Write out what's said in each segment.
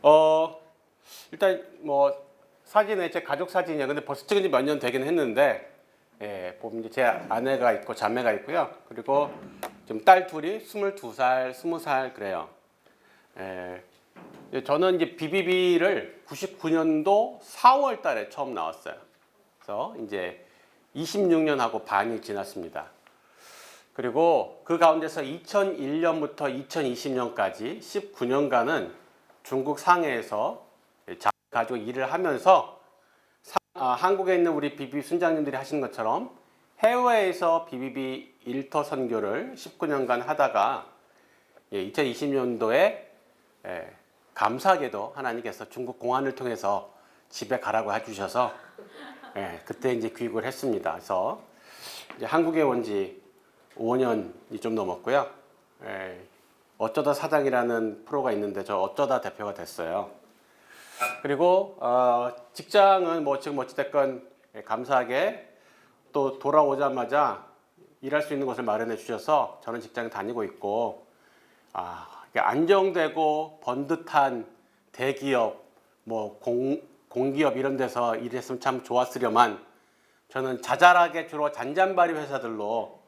어, 일단 뭐 사진은 제 가족 사진이에요. 근데 벌써 찍은 지 몇 년 되긴 했는데, 예, 보면 이제 제 아내가 있고 자매가 있고요. 그리고 지금 딸 둘이 22살, 20살 그래요. 예, 저는 이제 BBB를 99년도 4월 달에 처음 나왔어요. 그래서 이제 26년하고 반이 지났습니다. 그리고 그 가운데서 2001년부터 2020년까지 19년간은 중국 상해에서 가지고 일을 하면서 한국에 있는 우리 BBB 순장님들이 하시는 것처럼 해외에서 BBB 일터 선교를 19년간 하다가 2020년도에 감사하게도 하나님께서 중국 공안을 통해서 집에 가라고 해주셔서 그때 이제 귀국을 했습니다. 그래서 이제 한국에 온 지 5년이 좀 넘었고요. 어쩌다 사장이라는 프로가 있는데 저 어쩌다 대표가 됐어요. 그리고 직장은 뭐 지금 어찌됐건 감사하게 또 돌아오자마자 일할 수 있는 곳을 마련해 주셔서 저는 직장에 다니고 있고 안정되고 번듯한 대기업 뭐 공기업 이런 데서 일했으면 참 좋았으려만 저는 자잘하게 주로 잔잔바리 회사들로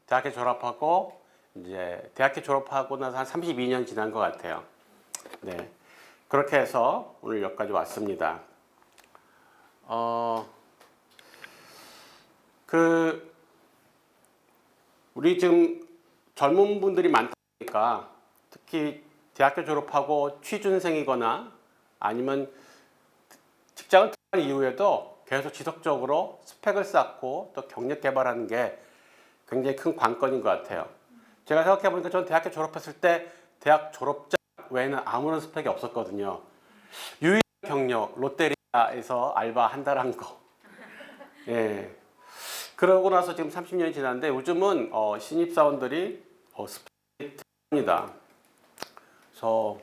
대학교 졸업하고 이제 대학교 졸업하고 나서 한 32년 지난 것 같아요. 네. 그렇게 해서 오늘 여기까지 왔습니다. 우리 지금 젊은 분들이 많다 보니까 특히 대학교 졸업하고 취준생이거나 아니면 직장을 들어간 이후에도 계속 지속적으로 스펙을 쌓고 또 경력 개발하는 게 굉장히 큰 관건인 것 같아요. 제가 생각해 보니까 저는 대학교 졸업했을 때 대학 졸업장 외에는 아무런 스펙이 없었거든요. 유일 경력 롯데리아에서 알바 한 달 한 거. 예. 그러고 나서 지금 30년이 지났는데 요즘은 신입사원들이 스펙이 듭니다. 그래서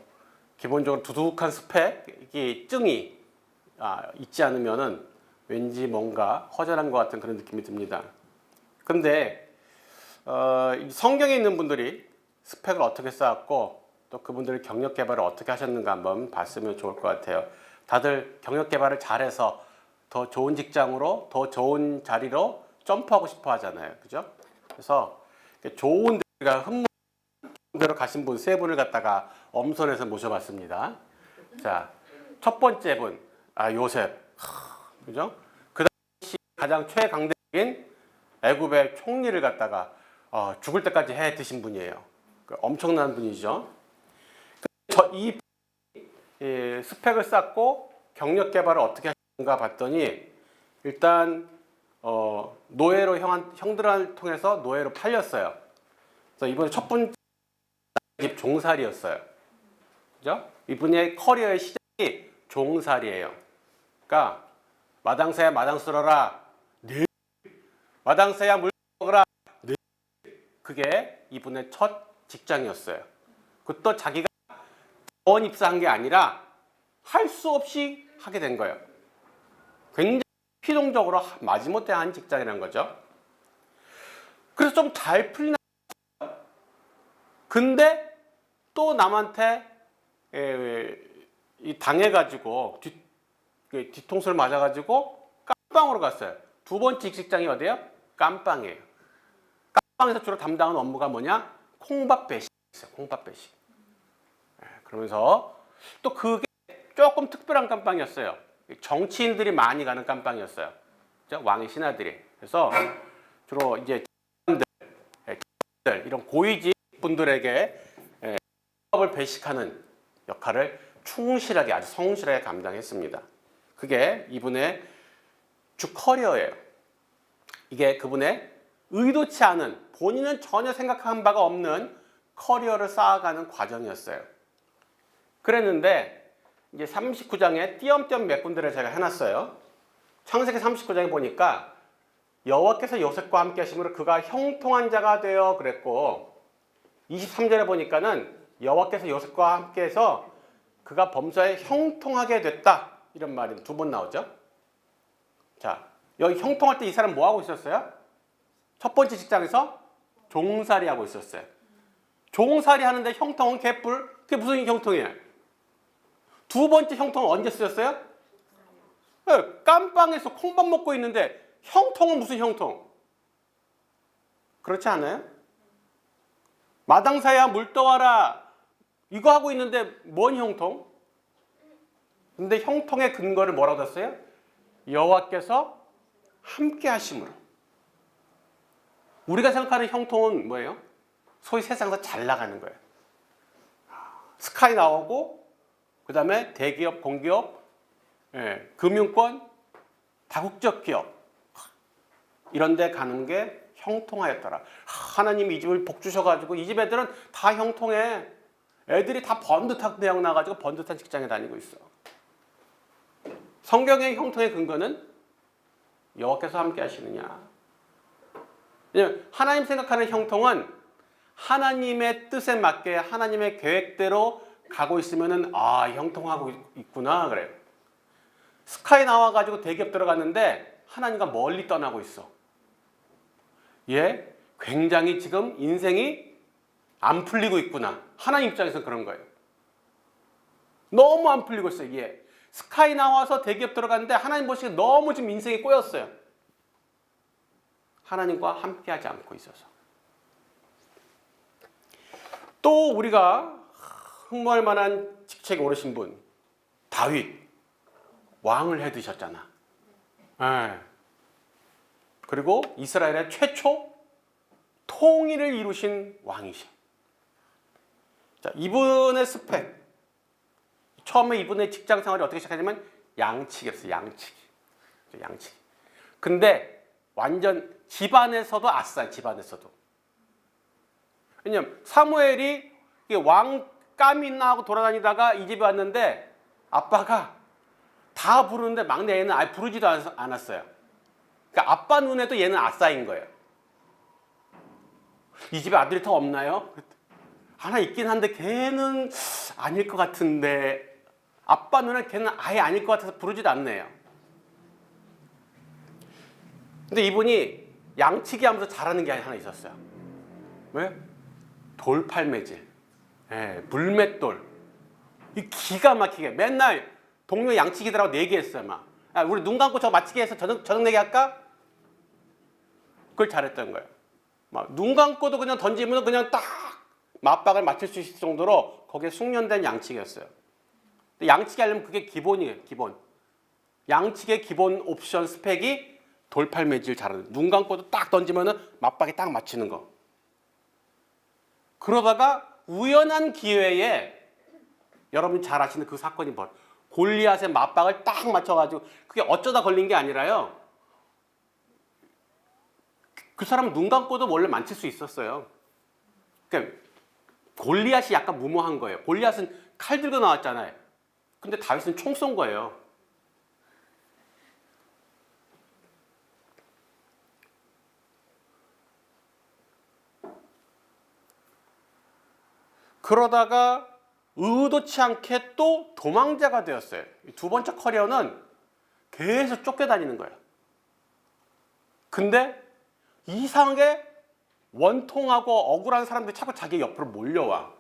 기본적으로 두둑한 스펙이 증이 있지 않으면은 왠지 뭔가 허전한 것 같은 그런 느낌이 듭니다. 근데 성경에 있는 분들이 스펙을 어떻게 쌓았고 또 그분들의 경력 개발을 어떻게 하셨는가 한번 봤으면 좋을 것 같아요. 다들 경력 개발을 잘해서 더 좋은 직장으로 더 좋은 자리로 점프하고 싶어 하잖아요. 그죠? 그래서 좋은 데가 흠대로 가신 분 세 분을 갖다가 엄선해서 모셔봤습니다. 자, 첫 번째 분, 요셉. 그죠? 그 당시 가장 최강대적인 애굽의 총리를 갖다가 죽을 때까지 해 드신 분이에요. 엄청난 분이죠. 이 스펙을 쌓고 경력 개발을 어떻게 하시는가 봤더니 일단 노예로 형들을 통해서 노예로 팔렸어요. 그래서 이번에 첫 번째 집 종살이였어요. 그죠? 이분의 커리어의 시작이 종살이에요. 그러니까 마당새야 마당 쓸어라. 네. 마당새야 물 먹어라. 네. 그게 이분의 첫 직장이었어요. 그것도 자기가 원 입사한 게 아니라 할 수 없이 하게 된 거예요. 굉장히 피동적으로 마지못해 한 직장이라는 거죠. 그래서 좀 잘 풀리나. 근데 또 남한테 당해가지고 뒤통수를 맞아가지고 깜빵으로 갔어요. 두 번째 직장이 어디예요? 깜빵이에요. 깜빵에서 주로 담당하는 업무가 뭐냐? 콩밥 배식. 콩밥 배식. 그러면서 또 그게 조금 특별한 깜빵이었어요. 정치인들이 많이 가는 깜빵이었어요. 왕의 신하들이. 그래서 주로 이제 이런 고위직 분들에게 콩밥을 배식하는 역할을 충실하게 아주 성실하게 감당했습니다. 그게 이분의 주 커리어예요. 이게 그분의 의도치 않은 본인은 전혀 생각한 바가 없는 커리어를 쌓아가는 과정이었어요. 그랬는데 이제 39장에 띄엄띄엄 몇 군데를 제가 해놨어요. 창세기 39장에 보니까 여호와께서 요셉과 함께 하심으로 그가 형통한 자가 되어 그랬고 23절에 보니까는 여호와께서 요셉과 함께해서 그가 범사에 형통하게 됐다 이런 말이 두 번 나오죠. 자, 여기 형통할 때 이 사람 뭐 하고 있었어요? 첫 번째 직장에서 종살이 하고 있었어요. 종살이 하는데 형통은 개뿔? 그게 무슨 형통이에요? 두 번째 형통은 언제 쓰였어요? 네, 깜빵에서 콩밥 먹고 있는데 형통은 무슨 형통? 그렇지 않아요? 마당사야 물 떠와라 이거 하고 있는데 뭔 형통? 근데 형통의 근거를 뭐라고 했어요? 여호와께서 함께 하심으로. 우리가 생각하는 형통은 뭐예요? 소위 세상에서 잘 나가는 거예요. 스카이 나오고 그 다음에 대기업, 공기업, 금융권, 다국적 기업 이런 데 가는 게 형통하였더라. 하나님이 이 집을 복 주셔가지고 이 집 애들은 다 형통해. 애들이 다 번듯한 대학 나가지고 번듯한 직장에 다니고 있어. 성경의 형통의 근거는 여호와께서 함께 하시느냐. 왜냐면 하나님 생각하는 형통은 하나님의 뜻에 맞게 하나님의 계획대로 가고 있으면은 아 형통하고 있구나 그래요. 스카이 나와가지고 대기업 들어갔는데 하나님과 멀리 떠나고 있어. 얘 굉장히 지금 인생이 안 풀리고 있구나. 하나님 입장에서 그런 거예요. 너무 안 풀리고 있어요. 얘 스카이 나와서 대기업 들어갔는데 하나님 보시기에 너무 지금 인생이 꼬였어요. 하나님과 함께하지 않고 있어서. 또 우리가 흠모할 만한 직책에 오르신 분 다윗 왕을 해드셨잖아. 그리고 이스라엘의 최초 통일을 이루신 왕이셔. 자, 이분의 스펙 처음에 이분의 직장 생활이 어떻게 시작하냐면 양치기였어요. 양치기. 근데 완전 집안에서도 아싸. 집안에서도. 왜냐면 사무엘이 왕감이 있나 하고 돌아다니다가 이 집에 왔는데 아빠가 다 부르는데 막내 애는 아예 부르지도 않았어요. 그러니까 아빠 눈에도 얘는 아싸인 거예요. 이 집에 아들이 더 없나요? 하나 있긴 한데 걔는 아닐 것 같은데 아빠 눈에 걔는 아예 아닐 것 같아서 부르지도 않네요. 근데 이분이 양치기 하면서 잘하는 게 하나 있었어요. 왜? 돌팔매질, 물맷돌. 이 기가 막히게 맨날 동료 양치기들하고 내기했어요. 막 야, 우리 눈 감고 저 맞추기 해서 저녁 내기 할까? 그걸 잘했던 거예요. 막 눈 감고도 그냥 던지면 그냥 딱 맞박을 맞출 수 있을 정도로 거기에 숙련된 양치기였어요. 근데 양치기 하려면 그게 기본이에요. 기본. 양치기의 기본 옵션 스펙이 돌팔매질 잘하는. 눈 감고도 딱 던지면은 맞박에 딱 맞추는 거. 그러다가 우연한 기회에 여러분 잘 아시는 그 사건이 뭐 골리앗의 맞박을 딱 맞춰가지고 그게 어쩌다 걸린 게 아니라요. 그 사람은 눈 감고도 원래 만칠 수 있었어요. 그러니까 골리앗이 약간 무모한 거예요. 골리앗은 칼 들고 나왔잖아요. 근데 다윗은 총 쏜 거예요. 그러다가 의도치 않게 또 도망자가 되었어요. 두 번째 커리어는 계속 쫓겨다니는 거예요. 근데 이상하게 원통하고 억울한 사람들이 자꾸 자기 옆으로 몰려와.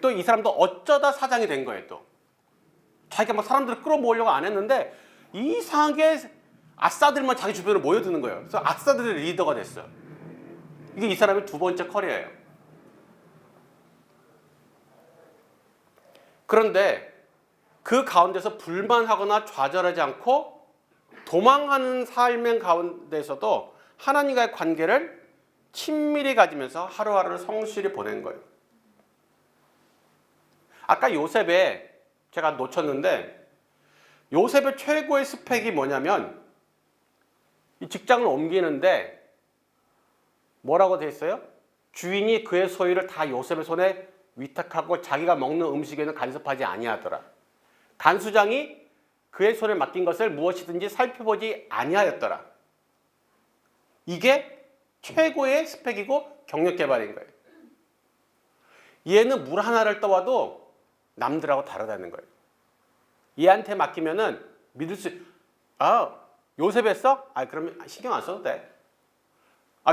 또 이 사람도 어쩌다 사장이 된 거예요. 또 자기가 막 사람들을 끌어모으려고 안 했는데 이상하게 아싸들만 자기 주변으로 모여드는 거예요. 그래서 아싸들의 리더가 됐어요. 이게 이 사람의 두 번째 커리어예요. 그런데 그 가운데서 불만하거나 좌절하지 않고 도망하는 삶의 가운데서도 하나님과의 관계를 친밀히 가지면서 하루하루를 성실히 보낸 거예요. 아까 요셉에 제가 놓쳤는데 요셉의 최고의 스펙이 뭐냐면 이 직장을 옮기는데 뭐라고 돼 있어요? 주인이 그의 소유를 다 요셉의 손에 위탁하고 자기가 먹는 음식에는 간섭하지 아니하더라. 간수장이 그의 손에 맡긴 것을 무엇이든지 살펴보지 아니하였더라. 이게 최고의 스펙이고 경력 개발인 거예요. 얘는 물 하나를 떠와도 남들하고 다르다는 거예요. 얘한테 맡기면은 믿을 수, 요셉 했어? 그러면 신경 안 써도 돼.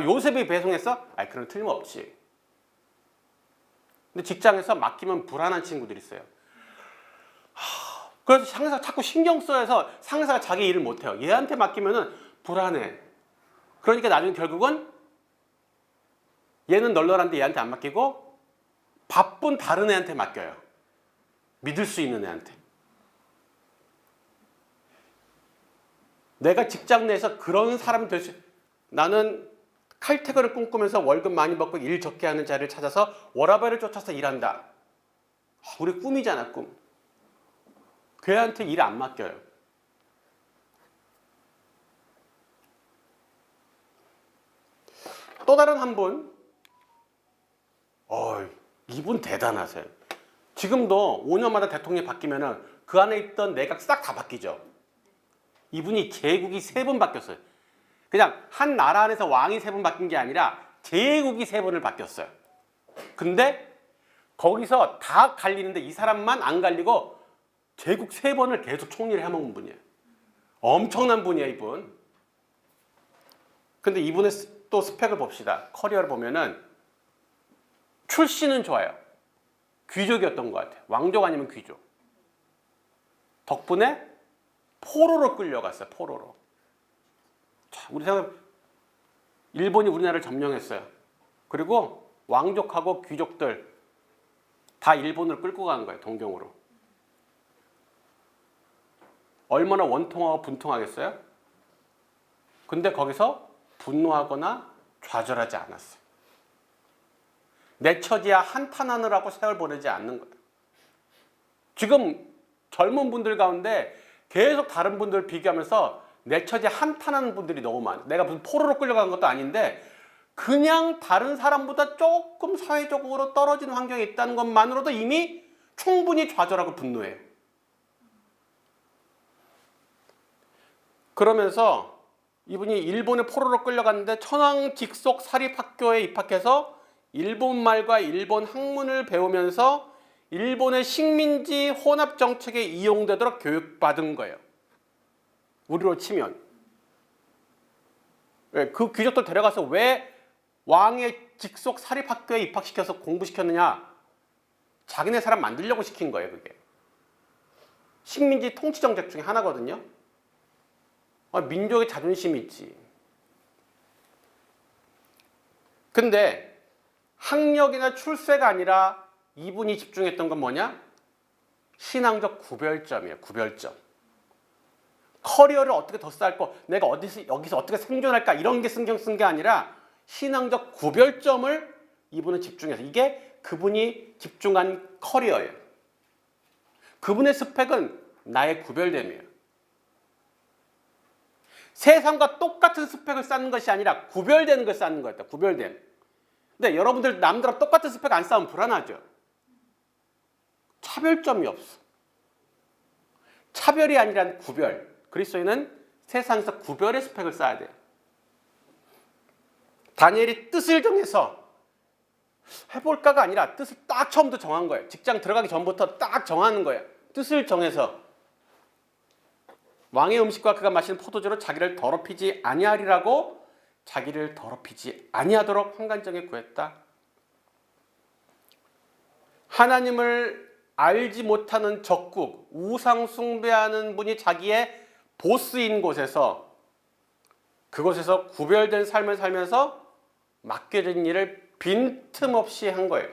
요셉이 배송했어? 그럼 틀림없지. 근데 직장에서 맡기면 불안한 친구들이 있어요. 그래서 상사가 자꾸 신경 써서 상사가 자기 일을 못해요. 얘한테 맡기면은 불안해. 그러니까 나중에 결국은 얘는 널널한데 얘한테 안 맡기고 바쁜 다른 애한테 맡겨요. 믿을 수 있는 애한테. 내가 직장 내에서 그런 사람이 될 수, 나는 칼퇴근을 꿈꾸면서 월급 많이 받고 일 적게 하는 자리를 찾아서 워라밸을 쫓아서 일한다. 우리 꿈이잖아, 꿈. 걔한테 일 안 맡겨요. 또 다른 한 분, 이분 대단하세요. 지금도 5년마다 대통령이 바뀌면은 그 안에 있던 내각 싹 다 바뀌죠. 이분이 제국이 3번 바뀌었어요. 그냥 한 나라 안에서 왕이 3번 바뀐 게 아니라 제국이 3번을 바뀌었어요. 근데 거기서 다 갈리는데 이 사람만 안 갈리고 제국 3번을 계속 총리를 해먹은 분이에요. 엄청난 분이에요, 이분. 근데 이분의 또 스펙을 봅시다. 커리어를 보면은 출신은 좋아요. 귀족이었던 것 같아요. 왕족 아니면 귀족. 덕분에 포로로 끌려갔어요. 포로로. 자, 우리 생각, 일본이 우리나라를 점령했어요. 그리고 왕족하고 귀족들 다 일본으로 끌고 간 거예요. 동경으로. 얼마나 원통하고 분통하겠어요? 근데 거기서 분노하거나 좌절하지 않았어요. 내 처지야 한탄하느라고 세월 보내지 않는 거예요. 지금 젊은 분들 가운데 계속 다른 분들 비교하면서 내 처지에 한탄하는 분들이 너무 많아요. 내가 무슨 포로로 끌려간 것도 아닌데 그냥 다른 사람보다 조금 사회적으로 떨어진 환경에 있다는 것만으로도 이미 충분히 좌절하고 분노해요. 그러면서 이분이 일본에 포로로 끌려갔는데 천황 직속 사립학교에 입학해서 일본 말과 일본 학문을 배우면서 일본의 식민지 혼합 정책에 이용되도록 교육받은 거예요. 우리로 치면. 그 귀족들 데려가서 왜 왕의 직속 사립학교에 입학시켜서 공부시켰느냐? 자기네 사람 만들려고 시킨 거예요, 그게. 식민지 통치 정책 중에 하나거든요. 민족의 자존심이 있지. 근데 학력이나 출세가 아니라 이분이 집중했던 건 뭐냐? 신앙적 구별점이에요. 구별점. 커리어를 어떻게 더 쌓고 내가 여기서 어떻게 생존할까 이런 게 신경 쓴 게 아니라 신앙적 구별점을 이분은 집중해서 이게 그분이 집중한 커리어예요. 그분의 스펙은 나의 구별됨이에요. 세상과 똑같은 스펙을 쌓는 것이 아니라 구별되는 걸 쌓는 거였다. 구별됨. 근데 여러분들 남들하고 똑같은 스펙 안 쌓으면 불안하죠. 차별점이 없어. 차별이 아니라 구별. 그리스도인은 세상에서 구별의 스펙을 쌓아야 돼요. 다니엘이 뜻을 정해서 해볼까가 아니라 뜻을 딱 처음부터 정한 거예요. 직장 들어가기 전부터 딱 정하는 거예요. 뜻을 정해서 왕의 음식과 그가 마시는 포도주로 자기를 더럽히지 아니하리라고 자기를 더럽히지 아니하도록 환관정에 구했다. 하나님을 알지 못하는 적국, 우상 숭배하는 분이 자기의 보스인 곳에서 그곳에서 구별된 삶을 살면서 맡겨진 일을 빈틈없이 한 거예요.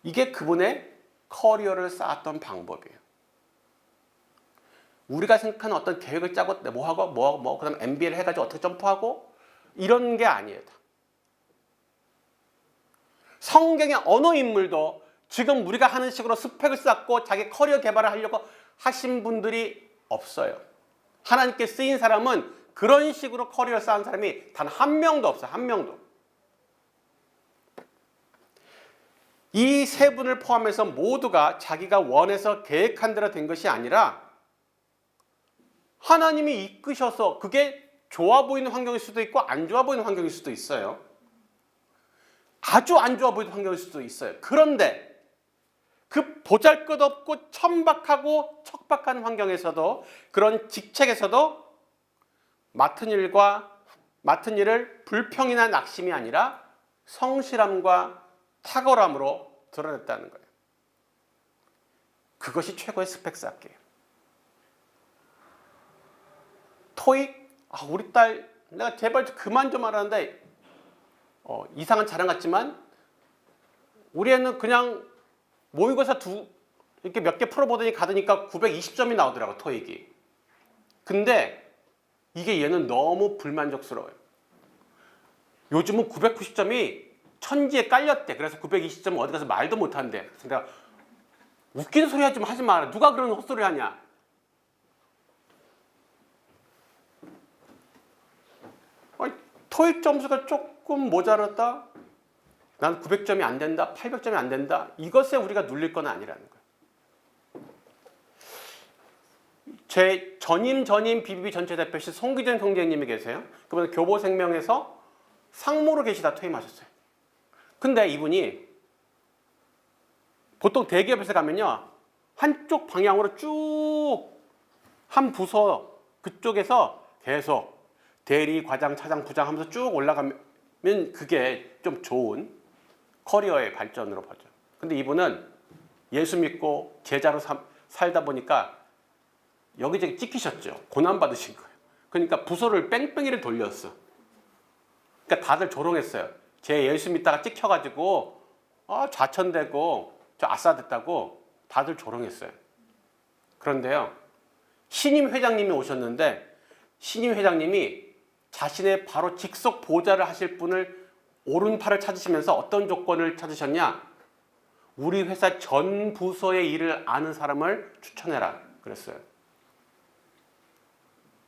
이게 그분의 커리어를 쌓았던 방법이에요. 우리가 생각하는 어떤 계획을 짜고 뭐하고 그다음에 MBA를 해가지고 어떻게 점프하고 이런 게 아니에요. 성경의 어느 인물도 지금 우리가 하는 식으로 스펙을 쌓고 자기 커리어 개발을 하려고 하신 분들이 없어요. 하나님께 쓰인 사람은 그런 식으로 커리어를 쌓은 사람이 단 한 명도 없어요. 한 명도. 이 세 분을 포함해서 모두가 자기가 원해서 계획한 대로 된 것이 아니라 하나님이 이끄셔서 그게 좋아 보이는 환경일 수도 있고 안 좋아 보이는 환경일 수도 있어요. 아주 안 좋아 보이는 환경일 수도 있어요. 그런데 그 보잘것없고 천박하고 척박한 환경에서도 그런 직책에서도 맡은 일을 불평이나 낙심이 아니라 성실함과 탁월함으로 드러냈다는 거예요. 그것이 최고의 스펙 쌓기예요. 토익, 우리 딸 내가 제발 그만 좀 하라는데 이상한 자랑 같지만 우리 애는 그냥 모의고사 이렇게 몇 개 풀어보더니 가더니까 920점이 나오더라고, 토익이. 근데 이게 얘는 너무 불만족스러워요. 요즘은 990점이 천지에 깔렸대. 그래서 920점 어디 가서 말도 못한대. 그래서 내가 웃기는 소리 좀 하지 마라. 누가 그런 헛소리 하냐. 토익 점수가 조금 모자랐다. 난 900점이 안 된다. 800점이 안 된다. 이것에 우리가 눌릴 건 아니라는 거예요. 제 전임 BBB 전체 대표실 송기정 총재님이 계세요. 그분은 교보생명에서 상무로 계시다 퇴임하셨어요. 근데 이분이 보통 대기업에서 가면요, 한쪽 방향으로 쭉 한 부서 그쪽에서 계속 대리, 과장, 차장, 부장 하면서 쭉 올라가면 그게 좀 좋은 커리어의 발전으로 보죠. 근데 이분은 예수 믿고 제자로 살다 보니까 여기저기 찍히셨죠. 고난받으신 거예요. 그러니까 부서를 뺑뺑이를 돌렸어. 그러니까 다들 조롱했어요. 제 예수 믿다가 찍혀가지고 좌천되고 저 아싸 됐다고 다들 조롱했어요. 그런데요, 신임 회장님이 오셨는데 신임 회장님이 자신의 바로 직속 보좌를 하실 분을 오른팔을 찾으시면서 어떤 조건을 찾으셨냐? 우리 회사 전 부서의 일을 아는 사람을 추천해라 그랬어요.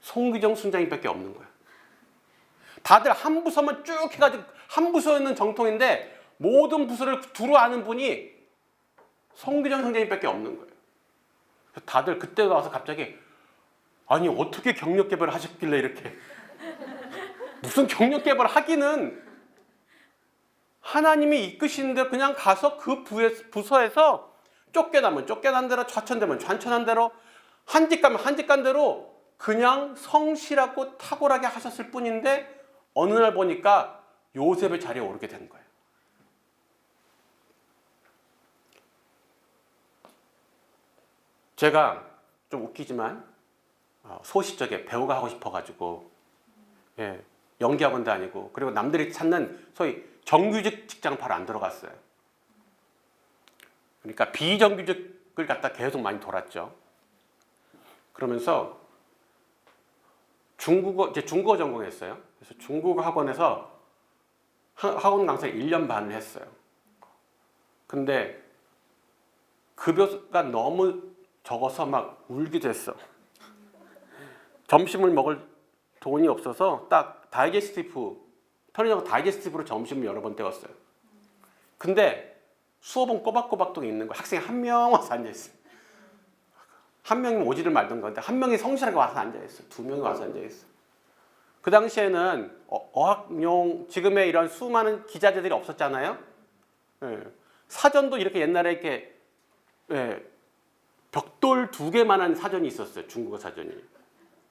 송기정 순장님밖에 없는 거야. 다들 한 부서만 쭉 해가지고 한 부서에는 정통인데 모든 부서를 두루 아는 분이 송기정 선생님밖에 없는 거예요. 다들 그때 와서 갑자기 아니 어떻게 경력 개발을 하셨길래 이렇게 무슨 경력 개발을 하기는 하나님이 이끄시는데 그냥 가서 그 부서에서 쫓겨나면 쫓겨난 대로 좌천되면 좌천한 대로 한직 가면 한직 간 대로 그냥 성실하고 탁월하게 하셨을 뿐인데 어느 날 보니까 요셉의 자리에 오르게 된 거예요. 제가 좀 웃기지만 소시적에 배우가 하고 싶어가지고 연기학원도 아니고 그리고 남들이 찾는 소위 정규직 직장 바로 안 들어갔어요. 그러니까 비정규직을 갖다 계속 많이 돌았죠. 그러면서 중국어 전공했어요. 그래서 중국어 학원에서 학원 강사 1년 반을 했어요. 근데 급여가 너무 적어서 막 울기도 했어. 점심을 먹을 돈이 없어서 딱 편의점 다이제스티브로 점심을 여러 번 때웠어요. 근데 수업은 꼬박꼬박 있는 거야. 학생이 한 명 와서 앉아있어요. 한 명이면 오지를 말던 건데 한 명이 성실하게 와서 앉아있어요. 두 명이 와서 앉아있어요. 그 당시에는 어학용 지금의 이런 수많은 기자재들이 없었잖아요. 사전도 이렇게 옛날에 이렇게 벽돌 2개만한 사전이 있었어요. 중국어 사전이.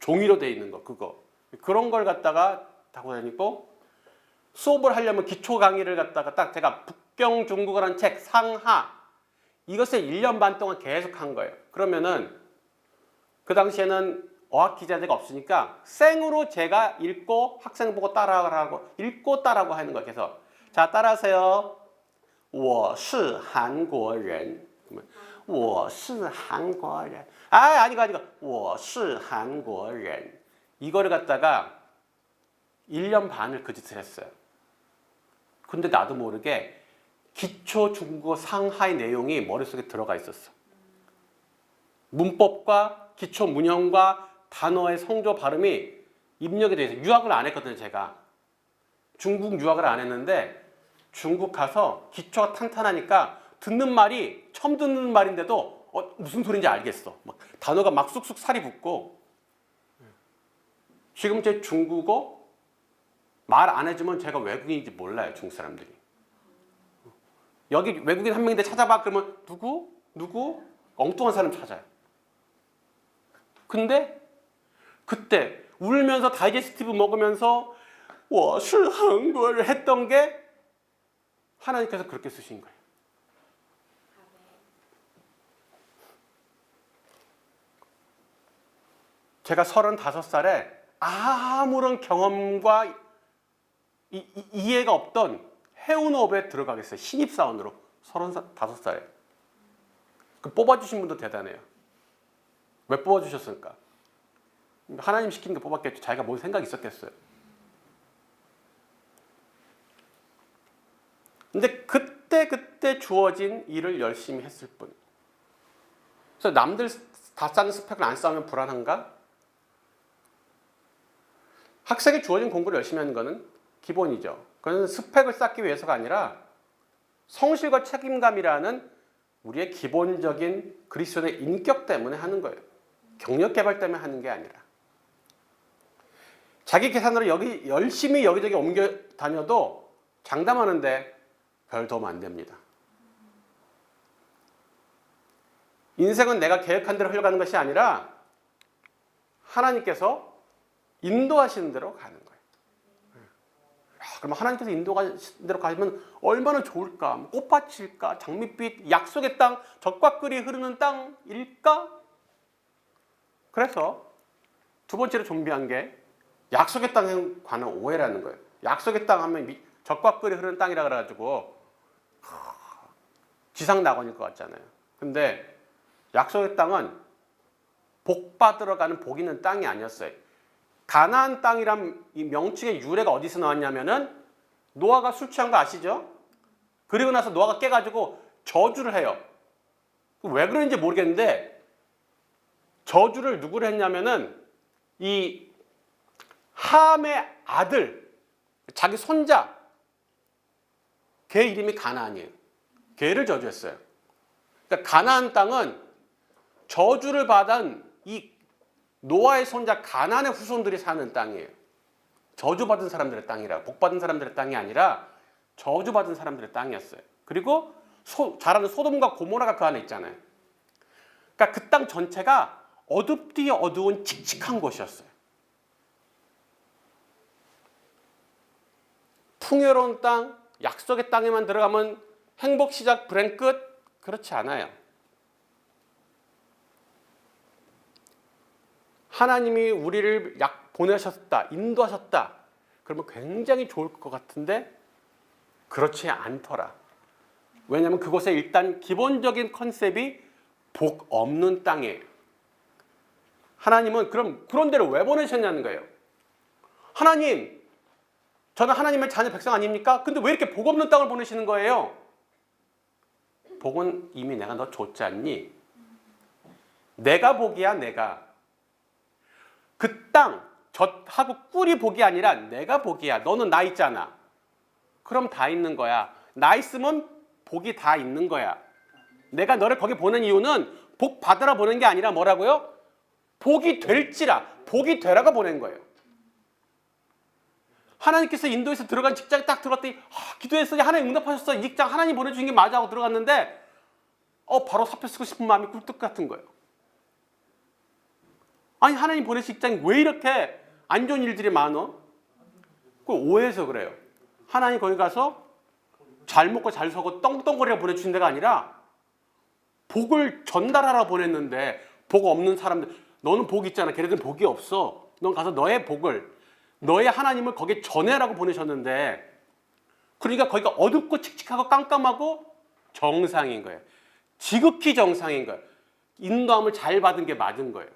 종이로 돼 있는 거 그거. 그런 걸 갖다가 타고 다니고 수업을 하려면 기초 강의를 갖다가 딱 제가 북경 중국어라는 책 상하 이것을 1년 반 동안 계속 한 거예요. 그러면은 그 당시에는 어학 기자재가 없으니까 생으로 제가 읽고 학생 보고 따라하라고 읽고 따라하고 하는 거예요. 그래서 자 따라하세요. 我是韩国人我是韩国人아니고 我是韩国人 이거를 갖다가 1년 반을 그 짓을 했어요. 근데 나도 모르게 기초 중국어 상하의 내용이 머릿속에 들어가 있었어. 문법과 기초 문형과 단어의 성조 발음이 입력이 돼 있어요. 유학을 안 했거든요. 제가 중국 유학을 안 했는데 중국 가서 기초가 탄탄하니까 듣는 말이 처음 듣는 말인데도 무슨 소리인지 알겠어. 단어가 막 쑥쑥 살이 붙고. 지금 제 중국어 말 안 해주면 제가 외국인인지 몰라요. 중국 사람들이. 여기 외국인 한 명인데 찾아봐 그러면 누구? 엉뚱한 사람 찾아요. 근데 그때 울면서 다이제스티브 먹으면서 我是韩国人 했던 게 하나님께서 그렇게 쓰신 거예요. 제가 35살에 아무런 경험과 이해가 없던 해운업에 들어가겠어요. 신입사원으로 35살에. 그 뽑아주신 분도 대단해요. 왜 뽑아주셨을까? 하나님 시키는 게 뽑았겠죠. 자기가 뭔 생각이 있었겠어요. 근데 그때 주어진 일을 열심히 했을 뿐. 그래서 남들 다 쌓는 스펙을 안 쌓으면 불안한가? 학생이 주어진 공부를 열심히 하는 것은 기본이죠. 그건 스펙을 쌓기 위해서가 아니라 성실과 책임감이라는 우리의 기본적인 그리스도인의 인격 때문에 하는 거예요. 경력 개발 때문에 하는 게 아니라. 자기 계산으로 열심히 여기저기 옮겨 다녀도 장담하는데 별 도움 안 됩니다. 인생은 내가 계획한 대로 흘러가는 것이 아니라 하나님께서 인도하시는 대로 가는 거예요. 그럼 하나님께서 인도하시는 대로 가면 얼마나 좋을까? 꽃밭일까? 장밋빛, 약속의 땅, 젖과 꿀이 흐르는 땅일까? 그래서 두 번째로 준비한 게 약속의 땅에 관한 오해라는 거예요. 약속의 땅 하면 젖과 꿀이 흐르는 땅이라 그래가지고 지상 낙원일 것 같잖아요. 근데 약속의 땅은 복 받으러 가는 복 있는 땅이 아니었어요. 가나안 땅이란 이 명칭의 유래가 어디서 나왔냐면은 노아가 술 취한 거 아시죠? 그리고 나서 노아가 깨가지고 저주를 해요. 왜 그런지 모르겠는데 저주를 누구를 했냐면은 이 함의 아들, 자기 손자, 걔 이름이 가나안이에요. 걔를 저주했어요. 그러니까 가나안 땅은 저주를 받은 이 노아의 손자 가나안의 후손들이 사는 땅이에요. 저주받은 사람들의 땅이라, 복받은 사람들의 땅이 아니라 저주받은 사람들의 땅이었어요. 그리고 잘 아는 소돔과 고모라가 그 안에 있잖아요. 그러니까 그 땅 전체가 어둡디 어두운 칙칙한 곳이었어요. 풍요로운 땅, 약속의 땅에만 들어가면 행복 시작, 불행 끝? 그렇지 않아요. 하나님이 우리를 보내셨다, 인도하셨다. 그러면 굉장히 좋을 것 같은데 그렇지 않더라. 왜냐하면 그곳에 일단 기본적인 컨셉이 복 없는 땅이에요. 하나님은 그럼 그런 데를 왜 보내셨냐는 거예요. 하나님, 저는 하나님의 자녀 백성 아닙니까? 근데 왜 이렇게 복 없는 땅을 보내시는 거예요? 복은 이미 내가 너 줬지 않니? 내가 복이야, 내가. 그 땅, 젖하고 꿀이 복이 아니라 내가 복이야. 너는 나 있잖아. 그럼 다 있는 거야. 나 있으면 복이 다 있는 거야. 내가 너를 거기 보낸 이유는 복 받으라 보낸 게 아니라 뭐라고요? 복이 될지라, 복이 되라고 보낸 거예요. 하나님께서 인도에서 들어간 직장에 딱 들어갔더니 기도했더니 하나님 응답하셨어. 이 직장 하나님 보내주신 게 맞아 하고 들어갔는데 바로 사표 쓰고 싶은 마음이 꿀떡 같은 거예요. 아니 하나님 보내신 직장이 왜 이렇게 안 좋은 일들이 많어? 그 오해해서 그래요. 하나님 거기 가서 잘 먹고 잘 서고 떵떵거리라 보내주신 데가 아니라 복을 전달하라 보냈는데 복 없는 사람들, 너는 복 있잖아. 걔네들은 복이 없어. 넌 가서 너의 복을, 너의 하나님을 거기에 전해라고 보내셨는데, 그러니까 거기가 어둡고 칙칙하고 깜깜하고 정상인 거예요. 지극히 정상인 거예요. 인도함을 잘 받은 게 맞은 거예요.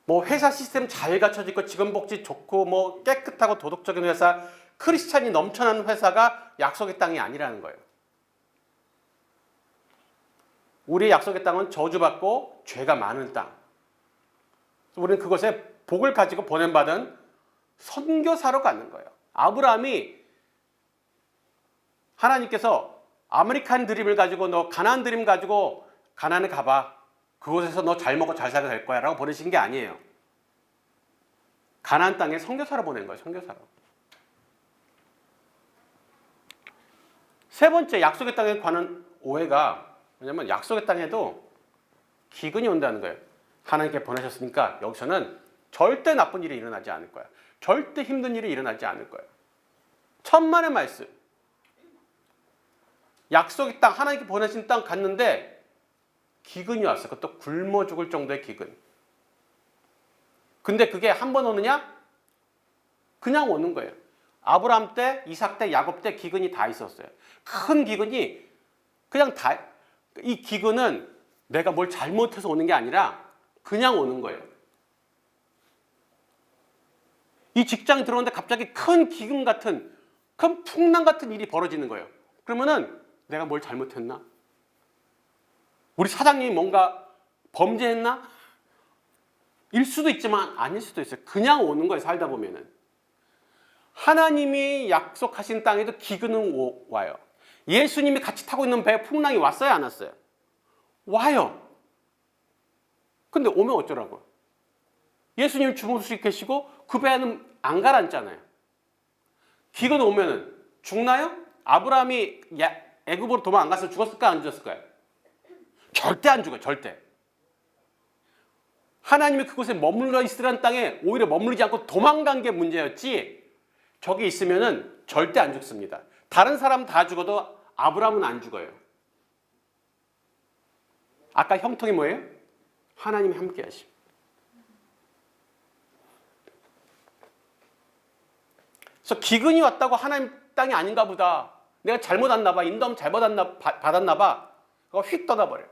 뭐 회사 시스템 잘 갖춰져 있고 직원 복지 좋고 뭐 깨끗하고 도덕적인 회사, 크리스찬이 넘쳐나는 회사가 약속의 땅이 아니라는 거예요. 우리의 약속의 땅은 저주받고 죄가 많은 땅. 우리는 그것에 복을 가지고 보냄받은 선교사로 가는 거예요. 아브라함이 하나님께서 아메리칸 드림을 가지고 너 가나안 드림 가지고 가나안에 가봐. 그곳에서 너 잘 먹고 잘 살게 될 거야 라고 보내신 게 아니에요. 가나안 땅에 선교사로 보낸 거예요. 선교사로. 세 번째, 약속의 땅에 관한 오해가 왜냐면 약속의 땅에도 기근이 온다는 거예요. 하나님께 보내셨으니까 여기서는 절대 나쁜 일이 일어나지 않을 거야. 절대 힘든 일이 일어나지 않을 거야. 천만의 말씀. 약속의 땅, 하나님께 보내신 땅 갔는데 기근이 왔어. 그것도 굶어 죽을 정도의 기근. 근데 그게 한 번 오느냐? 그냥 오는 거예요. 아브라함 때, 이삭 때, 야곱 때 기근이 다 있었어요. 큰 기근이 그냥 다, 이 기근은 내가 뭘 잘못해서 오는 게 아니라 그냥 오는 거예요. 이 직장에 들어오는데 갑자기 큰 기근 같은, 큰 풍랑 같은 일이 벌어지는 거예요. 그러면은 내가 뭘 잘못했나? 우리 사장님이 뭔가 범죄했나? 일 수도 있지만 아닐 수도 있어요. 그냥 오는 거예요. 살다 보면은. 하나님이 약속하신 땅에도 기근은 와요. 예수님이 같이 타고 있는 배에 풍랑이 왔어요? 안 왔어요? 와요. 근데 오면 어쩌라고요? 예수님 주무시고 계시고 그 배는 안 가라앉잖아요. 기근 오면은 죽나요? 아브라함이 애굽으로 도망 안 가서 죽었을까 안 죽었을까요? 절대 안 죽어요. 절대. 하나님이 그곳에 머물러 있으라는 땅에 오히려 머무르지 않고 도망간 게 문제였지, 저기 있으면은 절대 안 죽습니다. 다른 사람 다 죽어도 아브라함은 안 죽어요. 아까 형통이 뭐예요? 하나님이 함께 하심. 그래서 기근이 왔다고 하나님 땅이 아닌가 보다, 내가 잘못 왔나 봐, 인도하면 잘못 받았나 봐, 그거 휙 떠나버려요.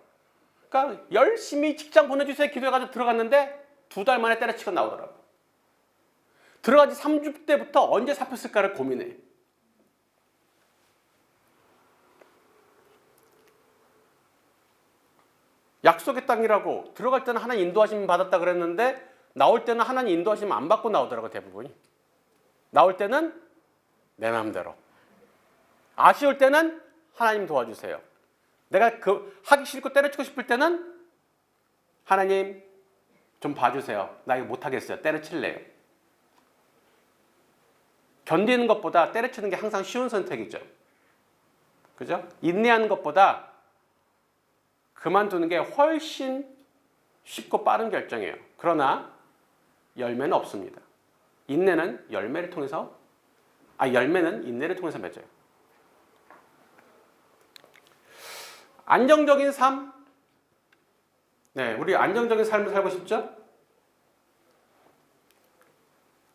그러니까 열심히 직장 보내주세요 기도해가지고 들어갔는데 2달 만에 때려치고 나오더라고요. 들어가지 3주 때부터 언제 잡혔을까를 고민해. 약속의 땅이라고 들어갈 때는 하나님 인도하심 받았다 그랬는데 나올 때는 하나님 인도하심 안 받고 나오더라고요. 대부분이. 나올 때는 내 마음대로. 아쉬울 때는 하나님 도와주세요. 내가 하기 싫고 때려치고 싶을 때는 하나님 좀 봐주세요. 나 이거 못하겠어요. 때려칠래요. 견디는 것보다 때려치는 게 항상 쉬운 선택이죠. 그죠? 인내하는 것보다 그만두는 게 훨씬 쉽고 빠른 결정이에요. 그러나 열매는 없습니다. 인내는 열매를 통해서, 열매는 인내를 통해서 맺어요. 안정적인 삶. 네, 우리 안정적인 삶을 살고 싶죠?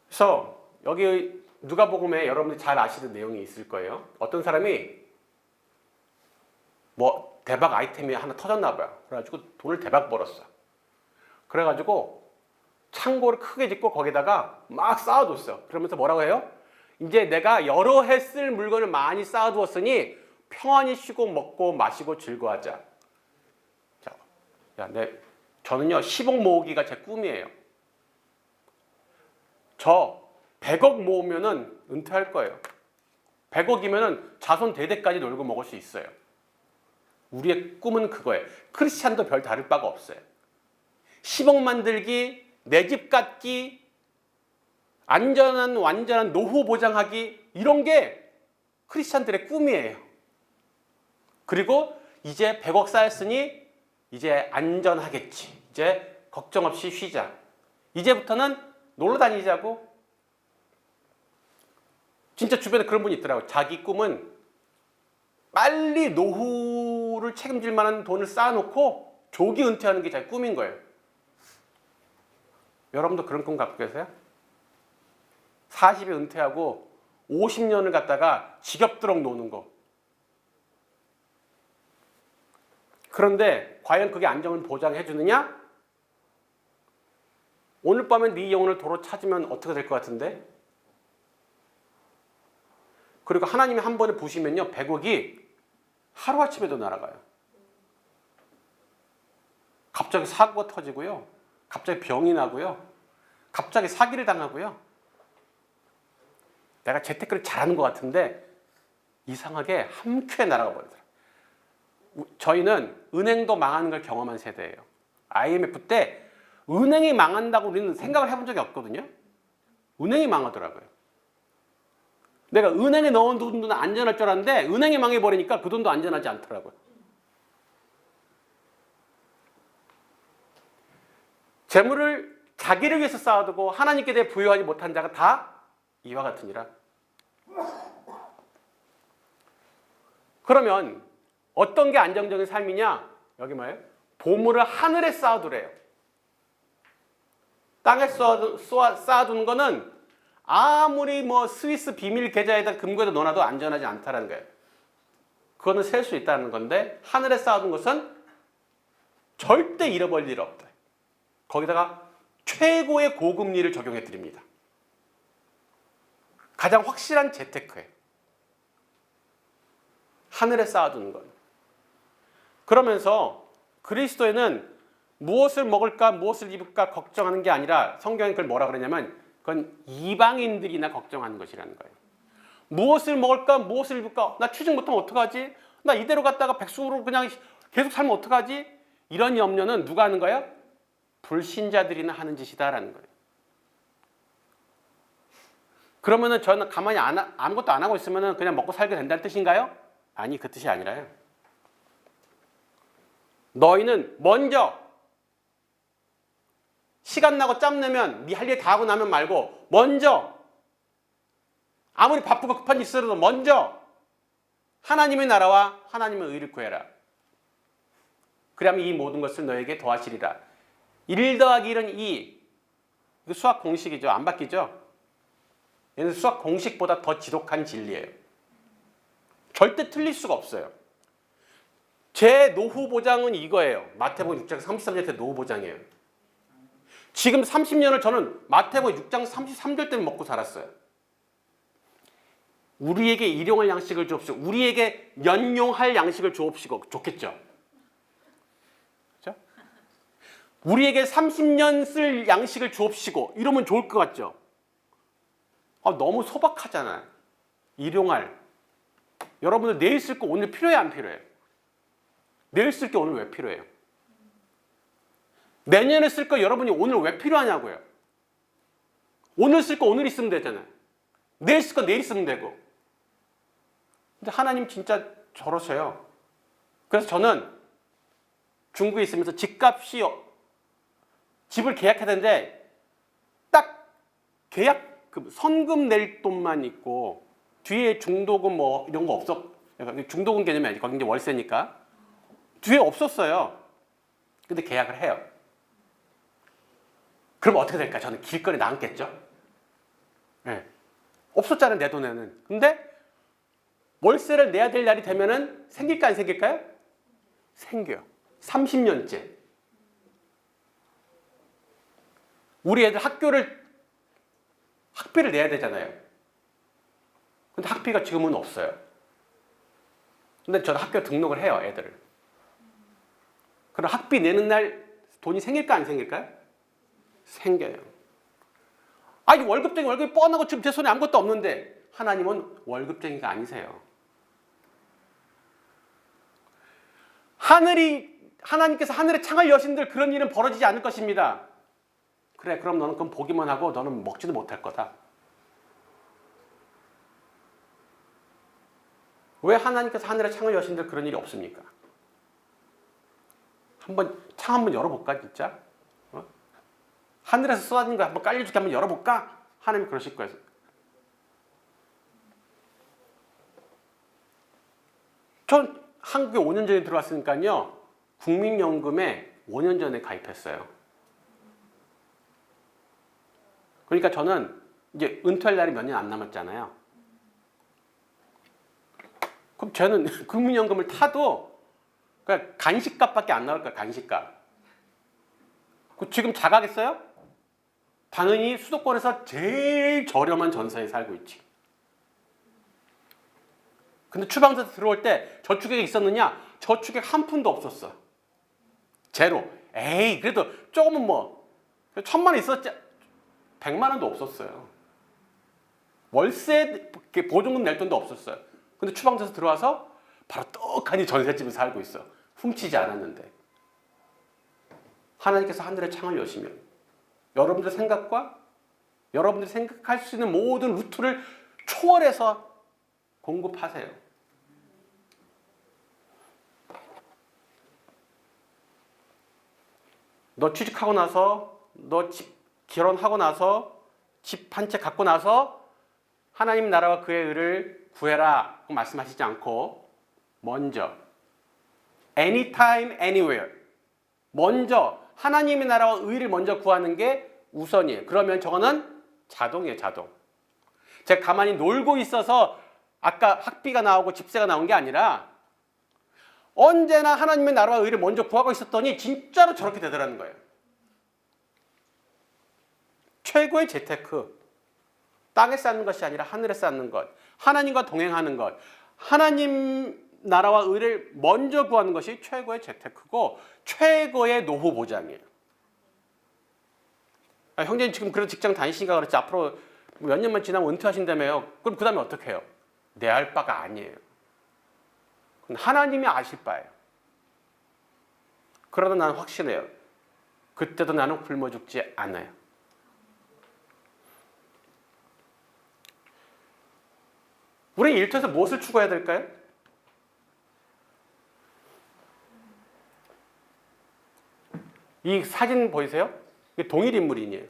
그래서 여기 누가복음에 여러분들이 잘 아시는 내용이 있을 거예요. 어떤 사람이 뭐 대박 아이템이 하나 터졌나 봐요. 그래가지고 돈을 대박 벌었어. 그래가지고 창고를 크게 짓고 거기다가 막 쌓아뒀어요. 그러면서 뭐라고 해요? 이제 내가 여러 해 쓸 물건을 많이 쌓아두었으니 평안히 쉬고 먹고 마시고 즐거워하자. 자, 저는요 10억 모으기가 제 꿈이에요. 저 100억 모으면은 은퇴할 거예요. 100억이면은 자손 대대까지 놀고 먹을 수 있어요. 우리의 꿈은 그거예요. 크리스찬도 별 다를 바가 없어요. 10억 만들기, 내 집 갖기, 안전한 완전한 노후 보장하기, 이런 게 크리스찬들의 꿈이에요. 그리고 이제 100억 쌓였으니 이제 안전하겠지. 이제 걱정 없이 쉬자. 이제부터는 놀러 다니자고. 진짜 주변에 그런 분이 있더라고요. 자기 꿈은 빨리 노후를 책임질 만한 돈을 쌓아놓고 조기 은퇴하는 게 자기 꿈인 거예요. 여러분도 그런 꿈 갖고 계세요? 40에 은퇴하고 50년을 갖다가 지겹도록 노는 거. 그런데 과연 그게 안정을 보장해 주느냐? 오늘 밤에 네 영혼을 도로 찾으면 어떻게 될 것 같은데? 그리고 하나님이 한 번에 부시면요 100억이 하루아침에도 날아가요. 갑자기 사고가 터지고요, 갑자기 병이 나고요, 갑자기 사기를 당하고요. 내가 재테크를 잘하는 것 같은데 이상하게 한 큐에 날아가 버리더라고요. 저희는 은행도 망하는 걸 경험한 세대예요. IMF 때 은행이 망한다고 우리는 생각을 해본 적이 없거든요. 은행이 망하더라고요. 내가 은행에 넣은 돈은 안전할 줄 알았는데 은행이 망해버리니까 그 돈도 안전하지 않더라고요. 재물을 자기를 위해서 쌓아두고 하나님께 대해 부여하지 못한 자가 다 이와 같으니라. 그러면 어떤 게 안정적인 삶이냐? 여기 뭐예요? 보물을 하늘에 쌓아두래요. 땅에 쌓아두는 거는 아무리 뭐 스위스 비밀 계좌에다 금고에다 넣어놔도 안전하지 않다는 거예요. 그거는 셀 수 있다는 건데 하늘에 쌓아둔 것은 절대 잃어버릴 일 없다. 거기다가 최고의 고금리를 적용해 드립니다. 가장 확실한 재테크예요. 하늘에 쌓아두는 건. 그러면서 그리스도에는 무엇을 먹을까 무엇을 입을까 걱정하는 게 아니라 성경에 그걸 뭐라 그러냐면 그건 이방인들이나 걱정하는 것이라는 거예요. 무엇을 먹을까 무엇을 입을까 나 취직 못하면 어떡하지? 나 이대로 갔다가 백수로 그냥 계속 살면 어떡하지? 이런 염려는 누가 하는 거예요? 불신자들이나 하는 짓이다라는 거예요. 그러면은 저는 가만히 아무것도 안 하고 있으면은 그냥 먹고 살게 된다는 뜻인가요? 아니, 그 뜻이 아니라요. 너희는 먼저 시간 나고 짬 내면 네 할 일 다 하고 나면 말고 먼저 아무리 바쁘고 급한 일 있어도 먼저 하나님의 나라와 하나님의 의를 구해라. 그러면 이 모든 것을 너에게 더하시리라. 1 더하기 1은 2. 이거 수학 공식이죠. 안 바뀌죠? 얘는 수학 공식보다 더 지독한 진리예요. 절대 틀릴 수가 없어요. 제 노후 보장은 이거예요. 마태복음 6장 33절 노후 보장이에요. 지금 30년을 저는 마태복음 6장 33절 때문에 먹고 살았어요. 우리에게 일용할 양식을 주옵시고 우리에게 연용할 양식을 주옵시고 좋겠죠? 그렇죠? 우리에게 30년 쓸 양식을 주옵시고 이러면 좋을 것 같죠? 너무 소박하잖아요. 일용할. 여러분들 내일 쓸 거 오늘 필요해 안 필요해요? 내일 쓸 게 오늘 왜 필요해요? 내년에 쓸 거 여러분이 오늘 왜 필요하냐고요? 오늘 쓸 거 오늘 있으면 되잖아요. 내일 쓸 거 내일 쓰면 되고. 근데 하나님 진짜 저러세요. 그래서 저는 중국에 있으면서 집값이 집을 계약해야 되는데 딱 계약 선금 낼 돈만 있고 뒤에 중도금 뭐 이런 거 중도금 개념이 아니지. 거기 이제 월세니까 뒤에 없었어요. 근데 계약을 해요. 그럼 어떻게 될까? 저는 길거리 나앉겠죠? 네. 없었잖아요, 내 돈에는. 근데 월세를 내야 될 날이 되면은 생길까 안 생길까요? 생겨요. 30년째. 우리 애들 학비를 내야 되잖아요. 근데 학비가 지금은 없어요. 근데 저도 학교 등록을 해요, 애들을. 그럼 학비 내는 날 돈이 생길까 안 생길까요? 생겨요. 아니 월급이 뻔하고 지금 제 손에 아무것도 없는데 하나님은 월급쟁이가 아니세요. 하나님께서 하늘의 창을 여신들 그런 일은 벌어지지 않을 것입니다. 그래, 그럼 너는 그럼 보기만 하고 너는 먹지도 못할 거다. 왜 하나님께서 하늘의 창을 여신들 그런 일이 없습니까? 창 한번 열어볼까 진짜? 하늘에서 쏟아지는 거 한번 깔려줄게 한번 열어볼까? 하나님 그러실 거예요. 전 한국에 5년 전에 들어왔으니까요. 국민연금에 5년 전에 가입했어요. 그러니까 저는 이제 은퇴할 날이 몇 년 안 남았잖아요. 그럼 저는 국민연금을 타도 그러니까 간식값밖에 안 나올 거예요. 간식값. 지금 자가겠어요? 당연히 수도권에서 제일 저렴한 전세에 살고 있지. 근데 추방돼서 들어올 때 저축액이 있었느냐? 저축액 한 푼도 없었어. 제로. 에이, 그래도 조금은 뭐 1,000만 원 있었지. 100만 원도 없었어요. 월세 보증금 낼 돈도 없었어요. 근데 추방돼서 들어와서 바로 떡하니 전셋집에 살고 있어. 훔치지 않았는데. 하나님께서 하늘의 창을 여시면 여러분들 생각과 여러분들이 생각할 수 있는 모든 루트를 초월해서 공급하세요. 너 취직하고 나서 너 결혼하고 나서 집 한 채 갖고 나서 하나님 나라와 그의 의를 구해라 말씀하시지 않고 먼저 anytime, anywhere 먼저 하나님의 나라와 의를 먼저 구하는 게 우선이에요. 그러면 저거는 자동이에요, 자동. 제가 가만히 놀고 있어서 아까 학비가 나오고 집세가 나온 게 아니라 언제나 하나님의 나라와 의를 먼저 구하고 있었더니 진짜로 저렇게 되더라는 거예요. 최고의 재테크. 땅에 쌓는 것이 아니라 하늘에 쌓는 것. 하나님과 동행하는 것. 하나님 나라와 의를 먼저 구하는 것이 최고의 재테크고 최고의 노후 보장이에요. 형제님 지금 그래도 직장 다니시니까 그렇지 앞으로 몇 년만 지나면 은퇴하신다며요. 그럼 그 다음에 어떻게 해요? 내 알 바가 아니에요. 하나님이 아실 바예요. 그러나 나는 확신해요. 그때도 나는 굶어 죽지 않아요. 우리 일터에서 무엇을 추구해야 될까요? 이 사진 보이세요? 이게 동일 인물이에요.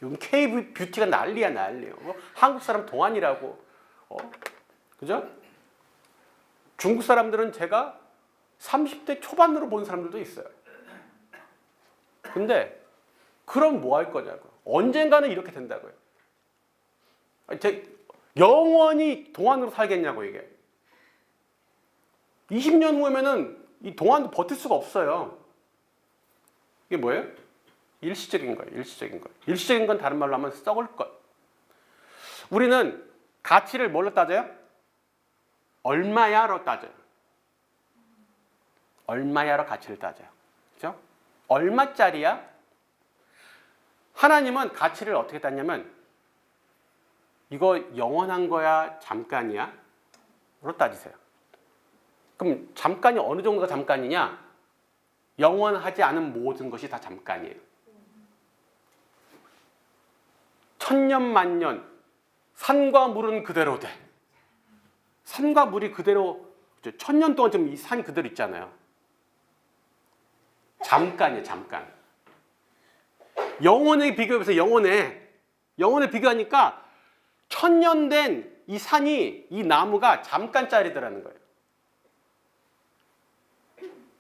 요즘 K-뷰티가 난리야, 난리요. 한국 사람 동안이라고. 그죠? 중국 사람들은 제가 30대 초반으로 본 사람들도 있어요. 근데 그럼 뭐 할 거냐고. 언젠가는 이렇게 된다고요. 영원히 동안으로 살겠냐고 이게. 20년 후면은 이 동안도 버틸 수가 없어요. 이게 뭐예요? 일시적인 거예요. 일시적인 거. 일시적인 건 다른 말로 하면 썩을 것. 우리는 가치를 뭘로 따져요? 얼마야로 따져요. 얼마야로 가치를 따져요. 그죠? 얼마짜리야? 하나님은 가치를 어떻게 따냐면 이거 영원한 거야? 잠깐이야? 로 따지세요. 그럼 잠깐이 어느 정도가 잠깐이냐? 영원하지 않은 모든 것이 다 잠깐이에요. 천년 만년 산과 물은 그대로 돼. 산과 물이 그대로 1000년 동안 지금 이 산이 그대로 있잖아요. 잠깐이에요, 잠깐. 영혼에 비교해서 영혼에 비교하니까 1000년 된 이 산이 이 나무가 잠깐짜리더라는 거예요.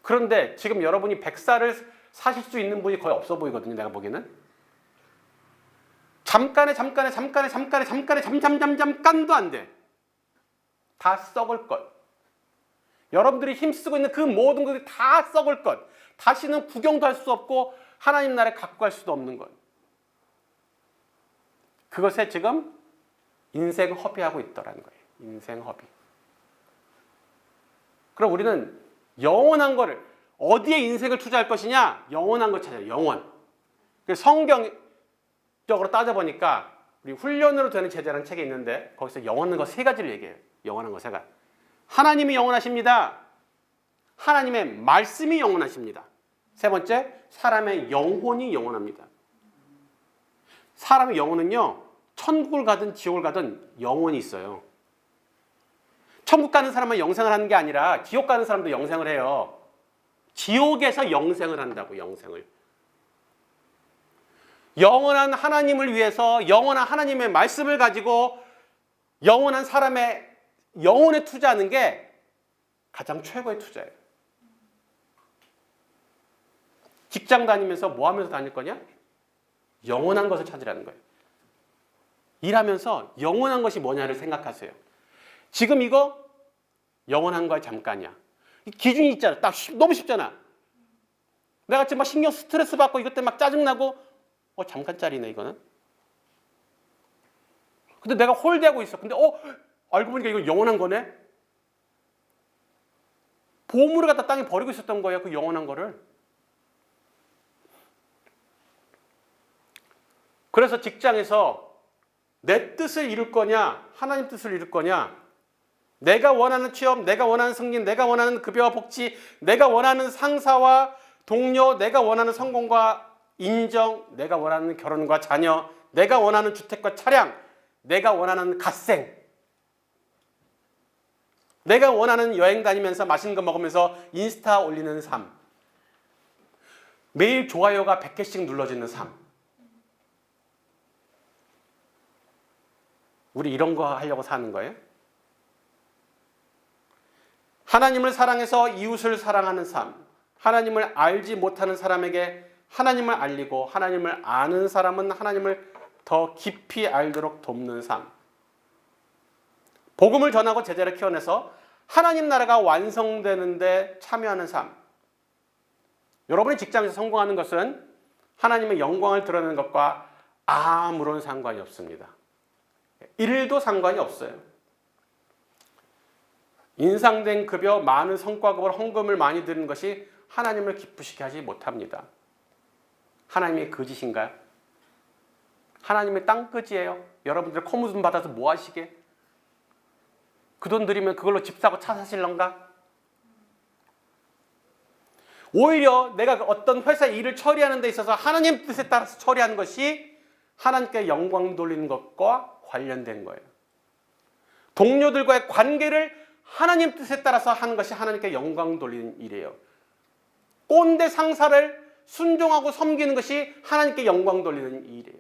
그런데 지금 여러분이 100살을 사실 수 있는 분이 거의 없어 보이거든요, 내가 보기에는. 잠깐도 안 돼. 다 썩을 것. 여러분들이 힘쓰고 있는 그 모든 것이 다 썩을 것. 다시는 구경도 할 수 없고 하나님 나라에 갖고 갈 수도 없는 것. 그것에 지금 인생 허비하고 있더라는 거예요. 인생 허비. 그럼 우리는 영원한 거를 어디에 인생을 투자할 것이냐? 영원한 걸 찾아요. 영원. 그래서 성경적으로 따져보니까 우리 훈련으로 되는 제자라는 책이 있는데 거기서 영원한 거 세 가지를 얘기해요. 영원한 거 세 가지. 하나님이 영원하십니다. 하나님의 말씀이 영원하십니다. 세 번째, 사람의 영혼이 영원합니다. 사람의 영혼은요, 천국을 가든 지옥을 가든 영혼이 있어요. 천국 가는 사람만 영생을 하는 게 아니라 지옥 가는 사람도 영생을 해요. 지옥에서 영생을 한다고, 영생을. 영원한 하나님을 위해서 영원한 하나님의 말씀을 가지고 영원한 사람의 영혼에 투자하는 게 가장 최고의 투자예요. 직장 다니면서 뭐 하면서 다닐 거냐? 영원한 것을 찾으라는 거예요. 일하면서 영원한 것이 뭐냐를 생각하세요. 지금 이거 영원한 거야, 잠깐이야. 기준이 있잖아. 너무 쉽잖아. 내가 지금 막 신경 스트레스 받고 이것 때문에 막 짜증나고 잠깐짜리네 이거는. 근데 내가 홀대하고 있어. 근데 알고 보니까 이거 영원한 거네. 보물을 갖다 땅에 버리고 있었던 거예요. 그 영원한 거를. 그래서 직장에서 내 뜻을 이룰 거냐, 하나님 뜻을 이룰 거냐, 내가 원하는 취업, 내가 원하는 승진, 내가 원하는 급여와 복지, 내가 원하는 상사와 동료, 내가 원하는 성공과 인정, 내가 원하는 결혼과 자녀, 내가 원하는 주택과 차량, 내가 원하는 갓생, 내가 원하는 여행 다니면서 맛있는 거 먹으면서 인스타 올리는 삶, 매일 좋아요가 100개씩 눌러지는 삶. 우리 이런 거 하려고 사는 거예요? 하나님을 사랑해서 이웃을 사랑하는 삶, 하나님을 알지 못하는 사람에게 하나님을 알리고 하나님을 아는 사람은 하나님을 더 깊이 알도록 돕는 삶. 복음을 전하고 제자를 키워내서 하나님 나라가 완성되는데 참여하는 삶. 여러분의 직장에서 성공하는 것은 하나님의 영광을 드러내는 것과 아무런 상관이 없습니다. 1도 상관이 없어요. 인상된 급여, 많은 성과급을 헌금을 많이 드리는 것이 하나님을 기쁘시게 하지 못합니다. 하나님의 거짓인가요? 하나님의 땅끝이에요. 여러분들 코무돈 받아서 뭐 하시게? 그 돈 드리면 그걸로 집 사고 차 사실런가? 오히려 내가 어떤 회사 일을 처리하는 데 있어서 하나님 뜻에 따라서 처리하는 것이 하나님께 영광 돌리는 것과 관련된 거예요. 동료들과의 관계를 하나님 뜻에 따라서 하는 것이 하나님께 영광 돌리는 일이에요. 꼰대 상사를 순종하고 섬기는 것이 하나님께 영광 돌리는 일이에요.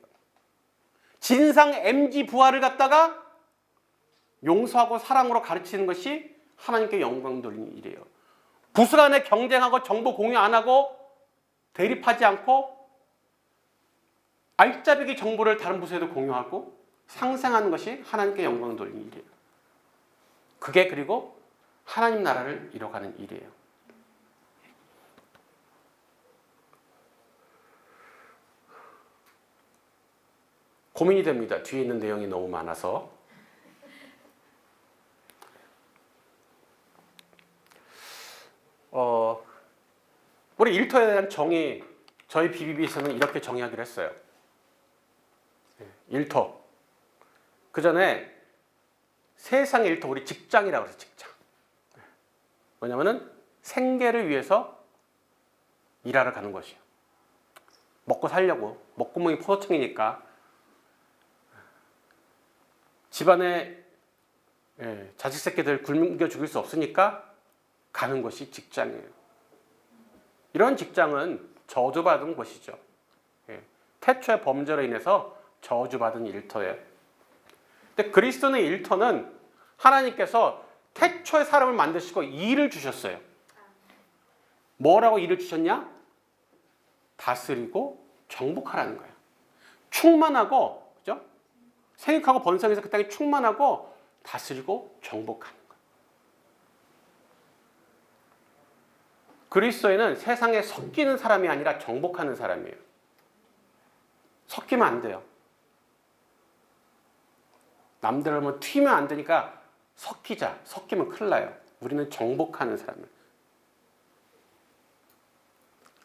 진상 MG 부하를 갖다가 용서하고 사랑으로 가르치는 것이 하나님께 영광 돌리는 일이에요. 부수 간에 경쟁하고 정보 공유 안 하고 대립하지 않고 알짜배기 정보를 다른 부서에도 공유하고 상생하는 것이 하나님께 영광 돌리는 일이에요. 그게 그리고 하나님 나라를 이뤄가는 일이에요. 고민이 됩니다. 뒤에 있는 내용이 너무 많아서. 우리 일터에 대한 정의, 저희 BBB에서는 이렇게 정의하기로 했어요. 일터. 그 전에 세상의 일터, 우리 직장이라고 그래서 직장. 뭐냐면은 생계를 위해서 일하러 가는 것이에요. 먹고 살려고. 먹구멍이 포도청이니까. 집안에 자식 새끼들 굶겨 죽일 수 없으니까 가는 것이 직장이에요. 이런 직장은 저주받은 곳이죠. 태초의 범죄로 인해서 저주받은 일터예요. 근데 그리스도의 일터는 하나님께서 태초의 사람을 만드시고 일을 주셨어요. 뭐라고 일을 주셨냐? 다스리고 정복하라는 거예요. 충만하고, 그죠? 생육하고 번성해서 그 땅에 충만하고 다스리고 정복하는 거예요. 그리스도인은 세상에 섞이는 사람이 아니라 정복하는 사람이에요. 섞이면 안 돼요. 남들을 보면 튀면 안 되니까 섞이자. 섞이면 큰일 나요. 우리는 정복하는 사람이에요.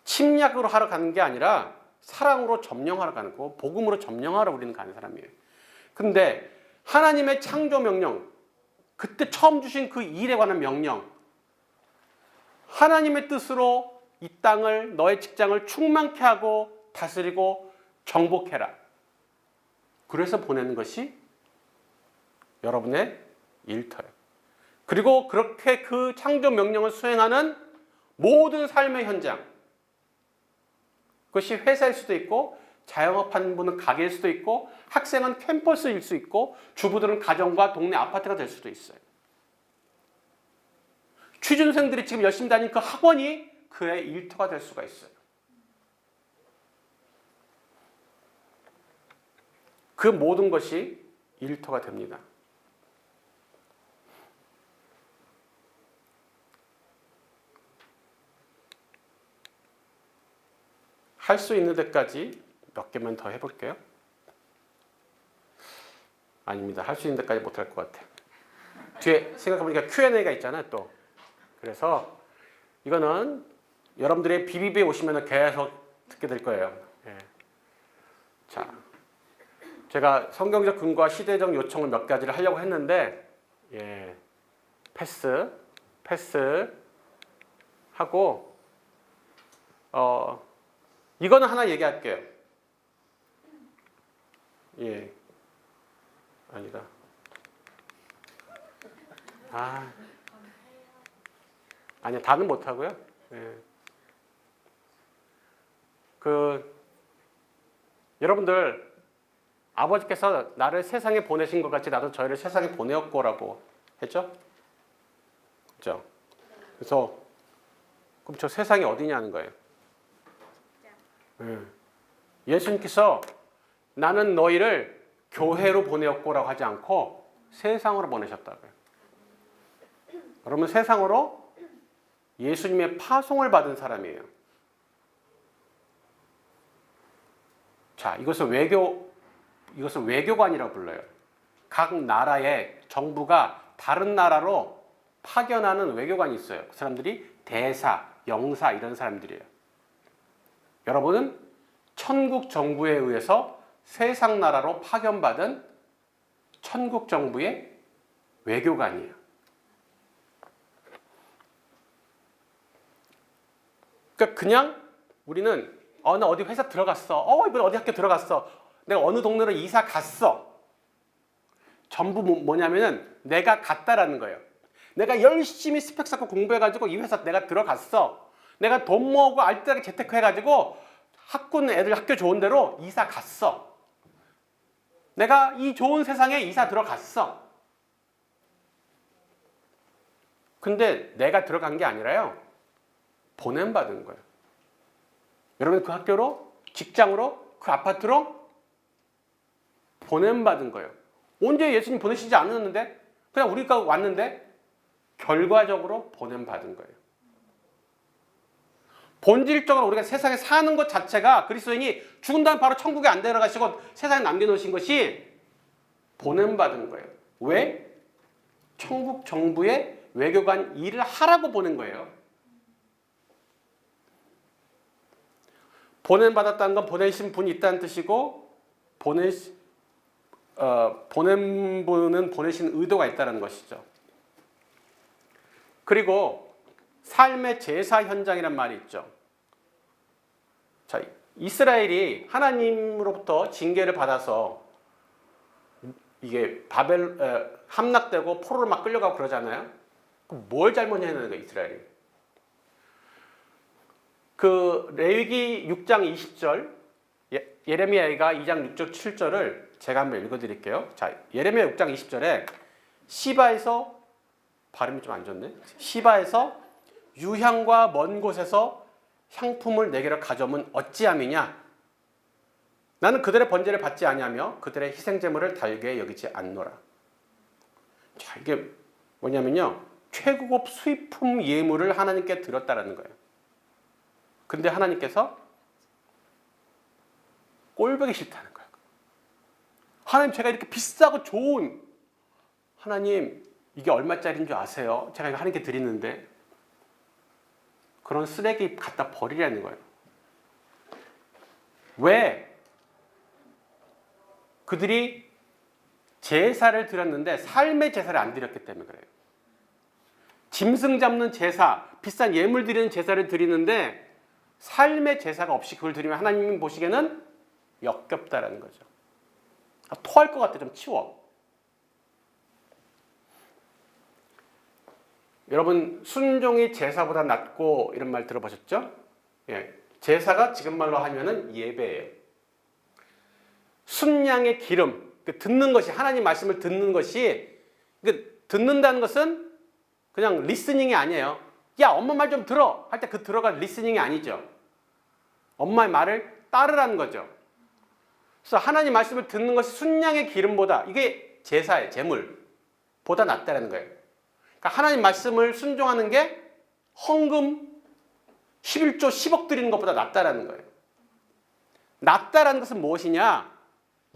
침략으로 하러 가는 게 아니라 사랑으로 점령하러 가는 거, 복음으로 점령하러 우리는 가는 사람이에요. 근데 하나님의 창조 명령, 그때 처음 주신 그 일에 관한 명령, 하나님의 뜻으로 이 땅을, 너의 직장을 충만케 하고 다스리고 정복해라. 그래서 보내는 것이 여러분의 일터예요. 그리고 그렇게 그 창조 명령을 수행하는 모든 삶의 현장, 그것이 회사일 수도 있고 자영업하는 분은 가게일 수도 있고 학생은 캠퍼스일 수 있고 주부들은 가정과 동네 아파트가 될 수도 있어요. 취준생들이 지금 열심히 다니는 그 학원이 그의 일터가 될 수가 있어요. 그 모든 것이 일터가 됩니다. 할 수 있는 데까지 몇 개만 더 해볼게요. 아닙니다. 할 수 있는 데까지 못할 것 같아요. 뒤에 생각해보니까 Q&A가 있잖아요, 또. 그래서 이거는 여러분들의 BBB에 오시면 계속 듣게 될 거예요. 예. 자, 제가 성경적 근거와 시대적 요청을 몇 가지를 하려고 했는데, 예, 패스 하고, 이거는 하나 얘기할게요. 예, 아니다. 아니야, 다는 못 하고요. 예. 여러분들 아버지께서 나를 세상에 보내신 것 같이 나도 저희를 세상에 보내었고라고 했죠? 그죠? 그래서 그럼 저 세상이 어디냐는 거예요. 예수님께서 나는 너희를 교회로 보내었고라고 하지 않고 세상으로 보내셨다고요. 여러분 세상으로 예수님의 파송을 받은 사람이에요. 자, 이것을 외교관이라고 불러요. 각 나라의 정부가 다른 나라로 파견하는 외교관이 있어요. 그 사람들이 대사, 영사 이런 사람들이에요. 여러분은 천국 정부에 의해서 세상 나라로 파견받은 천국 정부의 외교관이에요. 그러니까 그냥 우리는 나 어디 회사 들어갔어. 이번에 어디 학교 들어갔어. 내가 어느 동네로 이사 갔어. 전부 뭐냐면은 내가 갔다라는 거예요. 내가 열심히 스펙 쌓고 공부해가지고 이 회사 내가 들어갔어. 내가 돈 모으고 알뜰하게 재테크해가지고 학군 애들 학교 좋은 데로 이사 갔어. 내가 이 좋은 세상에 이사 들어갔어. 근데 내가 들어간 게 아니라요. 보냄받은 거예요. 여러분 그 학교로, 직장으로, 그 아파트로 보냄받은 거예요. 언제 예수님 보내시지 않았는데 그냥 우리가 왔는데 결과적으로 보냄받은 거예요. 본질적으로 우리가 세상에 사는 것 자체가 그리스도인이 죽은 다음 바로 천국에 안 데려가시고 세상에 남겨놓으신 것이 보냄받은 거예요. 왜? 천국 정부의 외교관 일을 하라고 보낸 거예요. 보냄받았다는 건 보내신 분이 있다는 뜻이고 보낸 분은 보내신 의도가 있다는 것이죠. 그리고 삶의 제사 현장이란 말이 있죠. 자, 이스라엘이 하나님으로부터 징계를 받아서 이게 함락되고 포로로 막 끌려가고 그러잖아요. 그럼 뭘 잘못했는 거예요, 이스라엘이? 그 레위기 6장 20절, 예레미야가 2장 6절 7절을 제가 한번 읽어드릴게요. 자, 예레미야 6장 20절에 시바에서 발음이 좀 안 좋네. 시바에서 유향과 먼 곳에서 향품을 내게로 가져오면 어찌함이냐? 나는 그들의 번제를 받지 아니하며 그들의 희생제물을 달게 여기지 않노라. 자, 이게 뭐냐면요. 최고급 수입품 예물을 하나님께 드렸다라는 거예요. 근데 하나님께서 꼴보기 싫다는 거예요. 하나님 제가 이렇게 비싸고 좋은 하나님 이게 얼마짜리인 줄 아세요? 제가 이거 하나님께 드리는데 그런 쓰레기 갖다 버리라는 거예요. 왜? 그들이 제사를 드렸는데 삶의 제사를 안 드렸기 때문에 그래요. 짐승 잡는 제사, 비싼 예물 드리는 제사를 드리는데 삶의 제사가 없이 그걸 드리면 하나님이 보시기에는 역겹다라는 거죠. 토할 것 같아, 좀 치워. 여러분 순종이 제사보다 낫고 이런 말 들어보셨죠? 예, 제사가 지금 말로 하면은 예배예요. 순양의 기름, 듣는 것이 하나님 말씀을 듣는 것이 듣는다는 것은 그냥 리스닝이 아니에요. 야 엄마 말 좀 들어 할 때 그 들어가 리스닝이 아니죠. 엄마의 말을 따르라는 거죠. 그래서 하나님 말씀을 듣는 것이 순양의 기름보다 이게 제사의 제물보다 낫다는 거예요. 그러니까 하나님 말씀을 순종하는 게 헌금 11조 10억 드리는 것보다 낫다라는 거예요. 낫다라는 것은 무엇이냐?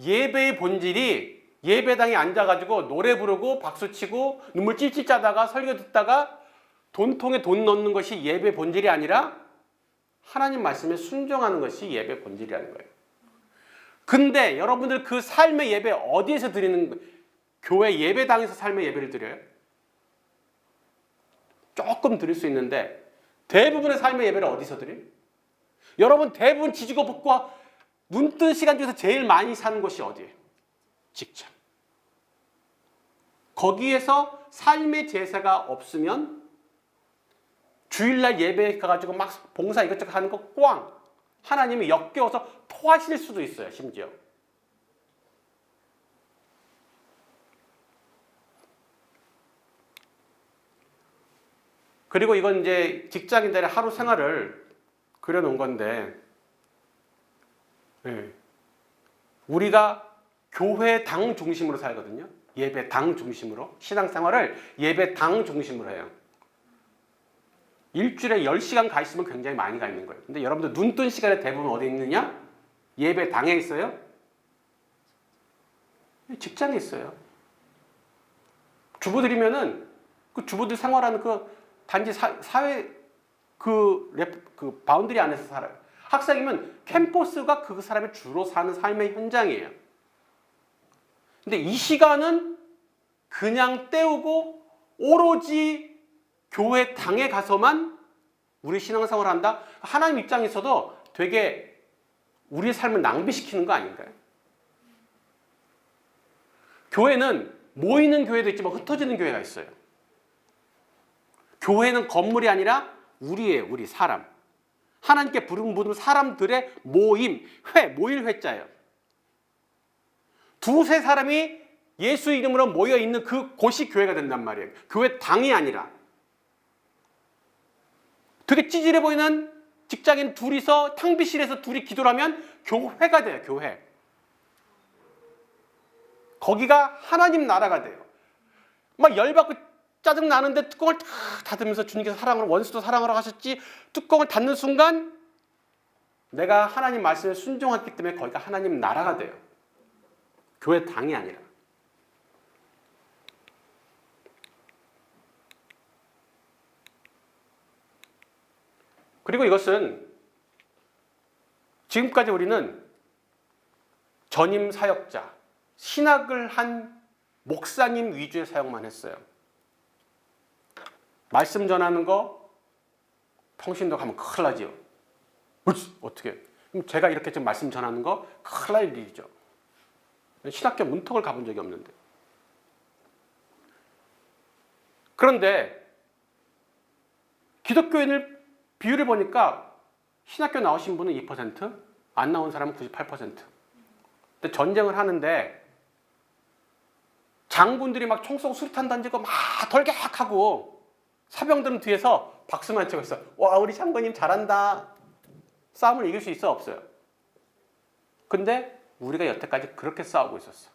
예배의 본질이 예배당에 앉아가지고 노래 부르고 박수치고 눈물 찔찔 짜다가 설교 듣다가 돈통에 돈 넣는 것이 예배 본질이 아니라 하나님 말씀에 순종하는 것이 예배 본질이라는 거예요. 근데 여러분들 그 삶의 예배 어디에서 드리는 거예요? 교회 예배당에서 삶의 예배를 드려요? 조금 드릴 수 있는데 대부분의 삶의 예배를 어디서 드려요? 여러분 대부분 지지고 볶고 눈 뜨는 시간 중에서 제일 많이 사는 곳이 어디예요? 직장. 거기에서 삶의 제사가 없으면 주일날 예배 가가지고 막 봉사 이것저것 하는 거 꽝. 하나님이 역겨워서 토하실 수도 있어요. 심지어. 그리고 이건 이제 직장인들의 하루 생활을 그려놓은 건데, 네. 우리가 교회당 중심으로 살거든요. 예배당 중심으로. 신앙생활을 예배당 중심으로 해요. 일주일에 10시간 가 있으면 굉장히 많이 가 있는 거예요. 근데 여러분들 눈 뜬 시간에 대부분 어디 있느냐? 예배당에 있어요? 직장에 있어요. 주부들이면은 그 주부들 생활하는 그 단지 사회 그 바운드리 안에서 살아요. 학생이면 캠퍼스가 그 사람이 주로 사는 삶의 현장이에요. 근데 이 시간은 그냥 때우고 오로지 교회 당에 가서만 우리 신앙생활을 한다? 하나님 입장에서도 되게 우리의 삶을 낭비시키는 거 아닌가요? 교회는 모이는 교회도 있지만 흩어지는 교회가 있어요. 교회는 건물이 아니라 우리예요. 우리 사람. 하나님께 부른 사람들의 모임, 모일 회자예요. 두세 사람이 예수 이름으로 모여 있는 그 곳이 교회가 된단 말이에요. 교회 당이 아니라. 되게 찌질해 보이는 직장인 둘이서 탕비실에서 둘이 기도를 하면 교회가 돼요. 교회. 거기가 하나님 나라가 돼요. 막 열받고 짜증 나는데 뚜껑을 탁 닫으면서 주님께서 사랑으로 원수도 사랑하러 하셨지, 뚜껑을 닫는 순간 내가 하나님 말씀에 순종했기 때문에 거기가 하나님 나라가 돼요. 교회 당이 아니라. 그리고 이것은 지금까지 우리는 전임 사역자, 신학을 한 목사님 위주의 사역만 했어요. 말씀 전하는 거 평신도 가면 큰일 나지요. 어떻게? 그럼 제가 이렇게 지금 말씀 전하는 거 큰일 날 일이죠. 신학교 문턱을 가본 적이 없는데. 그런데 기독교인을 비율을 보니까 신학교 나오신 분은 2%, 안 나온 사람은 98%. 근데 전쟁을 하는데 장군들이 막 총 쏘고 수류탄 던지고 막 돌격하고 사병들은 뒤에서 박수만 치고 있어. 와, 우리 장군님 잘한다. 싸움을 이길 수 있어, 없어요? 근데 우리가 여태까지 그렇게 싸우고 있었어.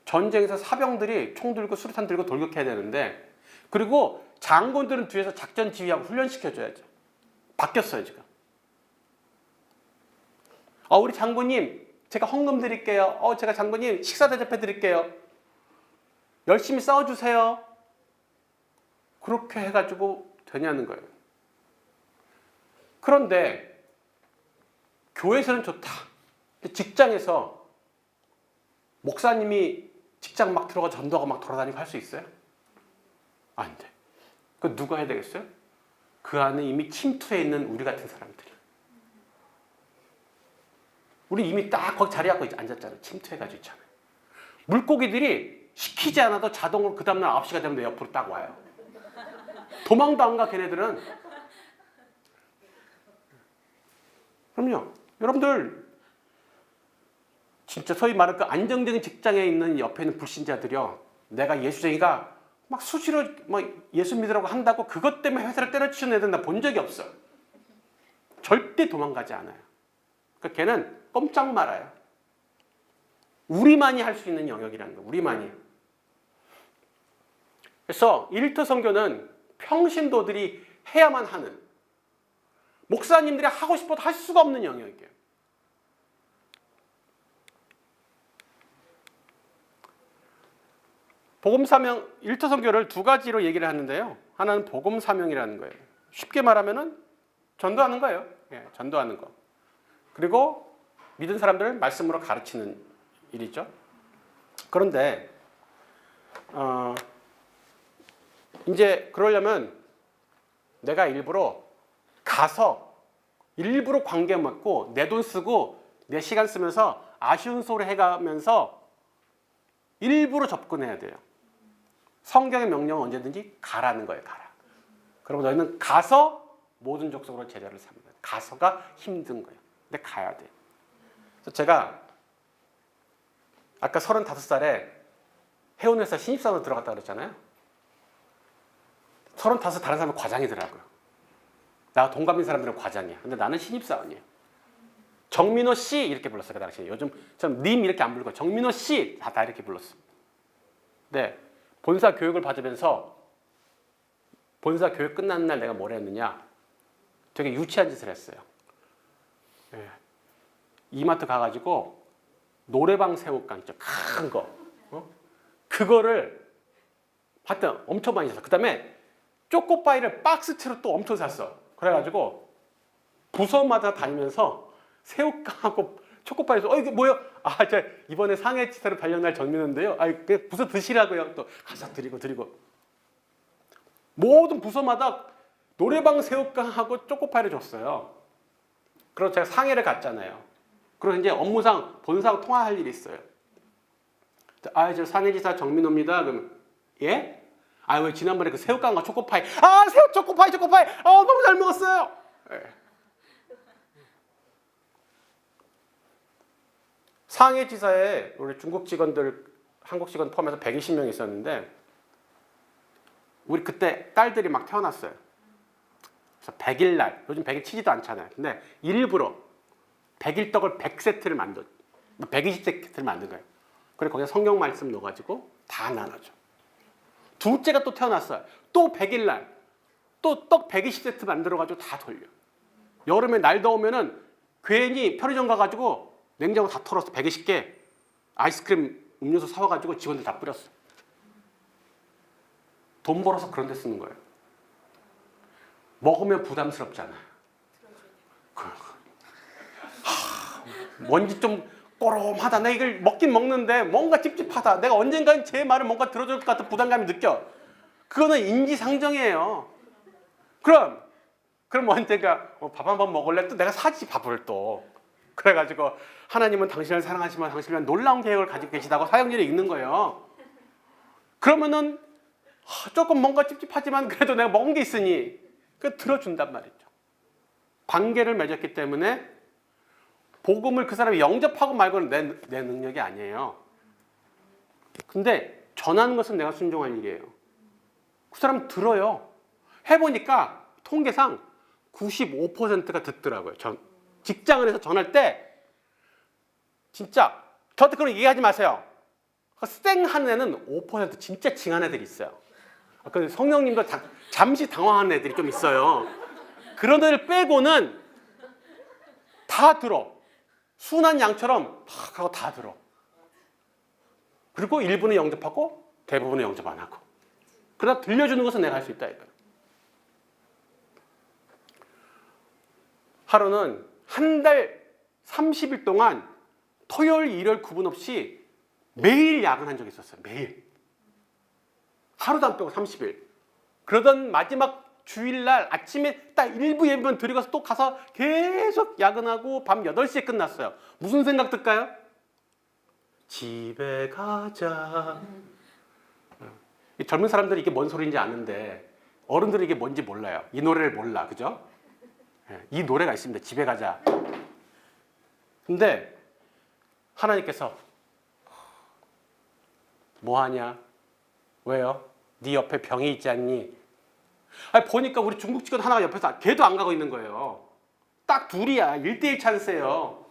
전쟁에서 사병들이 총 들고 수류탄 들고 돌격해야 되는데, 그리고 장군들은 뒤에서 작전 지휘하고 훈련시켜줘야죠. 바뀌었어요, 지금. 우리 장군님, 제가 헌금 드릴게요. 제가 장군님 식사 대접해 드릴게요. 열심히 싸워주세요. 그렇게 해가지고 되냐는 거예요. 그런데 교회에서는 좋다. 직장에서 목사님이 직장 막 들어가 전도하고 막 돌아다니고 할 수 있어요? 안 돼. 그 누가 해야 되겠어요? 그 안에 이미 침투해 있는 우리 같은 사람들이. 우리 이미 딱 거기 자리 잡고 앉았잖아요. 침투해가지고 있잖아요. 물고기들이 시키지 않아도 자동으로 그 다음날 9시가 되면 내 옆으로 딱 와요. 도망도 안 가, 걔네들은. 그럼요. 여러분들 진짜 소위 말하는 그 안정적인 직장에 있는 옆에 있는 불신자들이요. 내가 예수쟁이가 막 수시로 막 예수 믿으라고 한다고 그것 때문에 회사를 때려치는 애들 나 본 적이 없어. 절대 도망가지 않아요. 그러니까 걔는 꼼짝 말아요. 우리만이 할 수 있는 영역이라는 거예요. 우리만이. 그래서 1터 선교는 평신도들이 해야만 하는, 목사님들이 하고 싶어도 할 수가 없는 영역이에요. 복음사명, 1터 선교를 두 가지로 얘기를 하는데요. 하나는 복음사명이라는 거예요. 쉽게 말하면은 전도하는 거예요. 예, 전도하는 거. 그리고 믿은 사람들을 말씀으로 가르치는 일이죠. 그런데 이제 그러려면 내가 일부러 가서 일부러 관계 맺고 내 돈 쓰고 내 시간 쓰면서 아쉬운 소리 해가면서 일부러 접근해야 돼요. 성경의 명령은 언제든지 가라는 거예요. 가라. 그리고 너희는 가서 모든 족속으로 제자를 삼는 거예요. 가서가 힘든 거예요. 근데 가야 돼요. 그래서 제가 아까 35살에 해운회사 신입사원으로 들어갔다 그랬잖아요. 35 다른 사람은 과장이더라고요. 나 동갑인 사람들은 과장이야. 근데 나는 신입사원이에요. 정민호 씨 이렇게 불렀어요. 그 당시에. 요즘 좀 님 이렇게 안 부르고 정민호 씨 다 이렇게 불렀어. 네, 본사 교육을 받으면서 본사 교육 끝나는 날 내가 뭘 했느냐. 되게 유치한 짓을 했어요. 네. 이마트 가가지고 노래방 새우깡 있죠. 큰 거. 그거를 하여튼 엄청 많이 샀어. 그 다음에 초코파이를 박스채로 또 엄청 샀어. 그래가지고 부서마다 다니면서 새우깡하고 초코파이에서 이게 뭐예요? 저 이번에 상해지사로 발령날 정민호인데요. 그냥 부서 드시라고요. 또 가서 드리고 모든 부서마다 노래방 새우깡하고 초코파이를 줬어요. 그래서 제가 상해를 갔잖아요. 그래서 이제 업무상 본사하고 통화할 일이 있어요. 저 상해지사 정민호입니다. 그러면 예? 왜 지난번에 그 새우깡과 초코파이 새우 초코파이 너무 잘 먹었어요. 네. 상해지사에 우리 중국 직원들 한국 직원 포함해서 120명 있었는데 우리 그때 딸들이 막 태어났어요. 그래서 100일 날 요즘 100일 치지도 않잖아요. 근데 일부러 100일 떡을 100세트를 120세트를 만든 거예요. 그리고 거기에 성경 말씀 넣어가지고 다 나눠줘. 둘째가 또 태어났어요. 또 100일 날 또 떡 120세트 만들어가지고 다 돌려. 여름에 날 더우면은 괜히 편의점 가가지고 냉장고 다 털었어. 120개 아이스크림 음료수 사와가지고 직원들 다 뿌렸어. 돈 벌어서 그런 데 쓰는 거예요. 먹으면 부담스럽잖아요. 뭔지 좀 꼬롬하다. 내가 이걸 먹긴 먹는데 뭔가 찝찝하다. 내가 언젠간 제 말을 뭔가 들어줄 것 같은 부담감이 느껴. 그거는 인지상정이에요. 그럼 언젠가 밥 한 번 먹을래? 또 내가 사지 밥을 또. 그래가지고 하나님은 당신을 사랑하시면 당신을 위한 놀라운 계획을 가지고 계시다고 사역일에 읽는 거예요. 그러면은 조금 뭔가 찝찝하지만 그래도 내가 먹은 게 있으니 그 들어준단 말이죠. 관계를 맺었기 때문에 복음을 그 사람이 영접하고 말고는 내 능력이 아니에요. 근데 전하는 것은 내가 순종할 일이에요. 그 사람 들어요. 해보니까 통계상 95%가 듣더라고요. 직장을 해서 전할 때 진짜 저한테 그런 얘기하지 마세요. 쌩한 애는 5% 진짜 징한 애들이 있어요. 그 성령님도 잠시 당황하는 애들이 좀 있어요. 그런 애들 빼고는 다 들어. 순한 양처럼 팍 하고 다 들어. 그리고 일부는 영접하고 대부분은 영접 안 하고. 그러다 들려주는 것은 내가 할 수 있다 이거예요. 하루는 한 달 30일 동안 토요일, 일요일 구분 없이 매일 야근한 적이 있었어요. 매일. 하루도 안 빼고 30일. 그러던 마지막 주일날 아침에 딱 일부 예배만 드리고서 또 가서 계속 야근하고 밤 8시에 끝났어요. 무슨 생각 들까요? 집에 가자. 젊은 사람들이 이게 뭔 소리인지 아는데 어른들은 이게 뭔지 몰라요. 이 노래를 몰라. 그죠? 이 노래가 있습니다. 집에 가자. 근데 하나님께서 뭐하냐? 왜요? 네 옆에 병이 있지 않니? 보니까 우리 중국 직원 하나가 옆에서 걔도 안 가고 있는 거예요. 딱 둘이야. 1대1 찬스예요.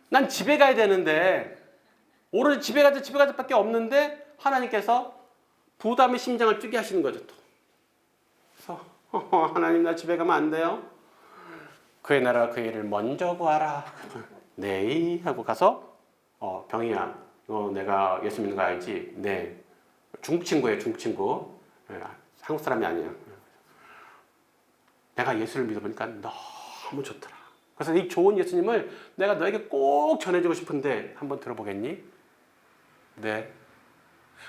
난 집에 가야 되는데 오로지 집에 가자 밖에 없는데 하나님께서 부담의 심장을 뛰게 하시는 거죠. 또. 그래서 하나님 나 집에 가면 안 돼요? 그의 나라 그 일을 먼저 구하라. 네 하고 가서 병이야. 이거 내가 예수 믿는 거 알지? 네. 중국 친구예요. 중국 친구. 한국 사람이 아니야. 내가 예수를 믿어보니까 너무 좋더라. 그래서 이 좋은 예수님을 내가 너에게 꼭 전해주고 싶은데 한번 들어보겠니? 네.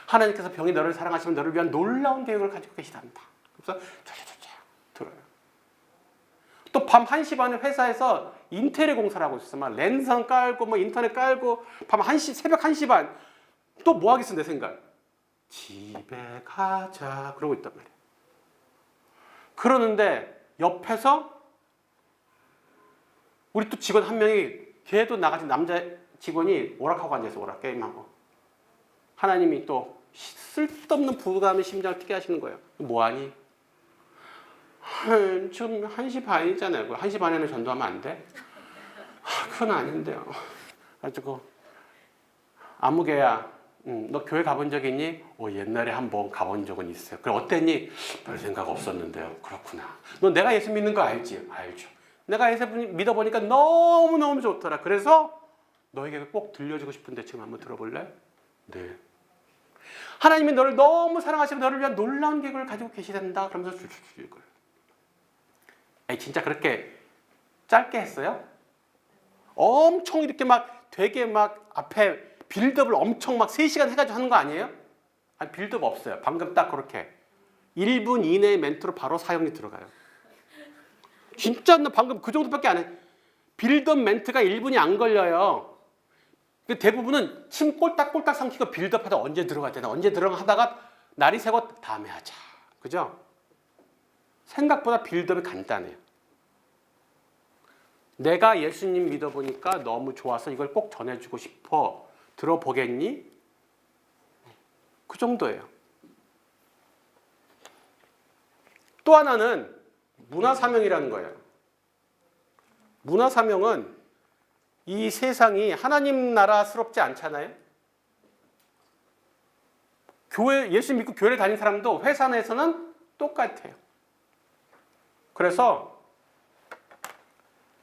하나님께서 병이 너를 사랑하시면 너를 위한 놀라운 계획을 가지고 계시단다. 그래서 저저저저 들어요. 또 밤 1시 반에 회사에서 인테리어 공사를 하고 있었어. 막 랜선 깔고 인터넷 깔고 밤 1시 새벽 1시 반 또 뭐 하겠어 내 생각. 집에 가자 그러고 있단 말이야. 그러는데 옆에서 우리 또 직원 한 명이 걔도 나가신 남자 직원이 오락하고 앉아있어. 오락 게임하고. 하나님이 또 쓸데없는 부담의 심장을 뛰게 하시는 거예요. 뭐하니? 지금 1시 반이잖아요. 1시 반에는 전도하면 안 돼? 그건 아닌데요. 가지고 아무개야, 너 교회 가본 적 있니? 옛날에 한번 가본 적은 있어요. 그래 어땠니? 별 생각 없었는데요. 그렇구나. 너 내가 예수 믿는 거 알지? 알죠. 내가 예수 믿어보니까 너무너무 좋더라. 그래서 너에게 꼭 들려주고 싶은데 지금 한번 들어볼래? 네. 하나님이 너를 너무 사랑하시고 너를 위한 놀라운 계획을 가지고 계시단다. 그러면서 줄줄 읽어요. 진짜 그렇게 짧게 했어요? 엄청 이렇게 막 되게 막 앞에 빌드업을 엄청 막 3시간 해가지고 하는 거 아니에요? 아니 빌드업 없어요. 방금 딱 그렇게 1분 이내의 멘트로 바로 사용이 들어가요. 진짜 나 방금 그 정도밖에 안 해. 빌드업 멘트가 1분이 안 걸려요. 대부분은 침 꼴딱꼴딱 삼키고 빌드업하다 언제 들어갈 때나 언제 들어가 하다가 날이 새고 다음에 하자. 그죠? 생각보다 빌드업이 간단해요. 내가 예수님 믿어보니까 너무 좋아서 이걸 꼭 전해주고 싶어. 들어보겠니? 그 정도예요. 또 하나는 문화사명이라는 거예요. 문화사명은 이 세상이 하나님 나라스럽지 않잖아요. 교회, 예수 믿고 교회를 다니는 사람도 회사 내에서는 똑같아요. 그래서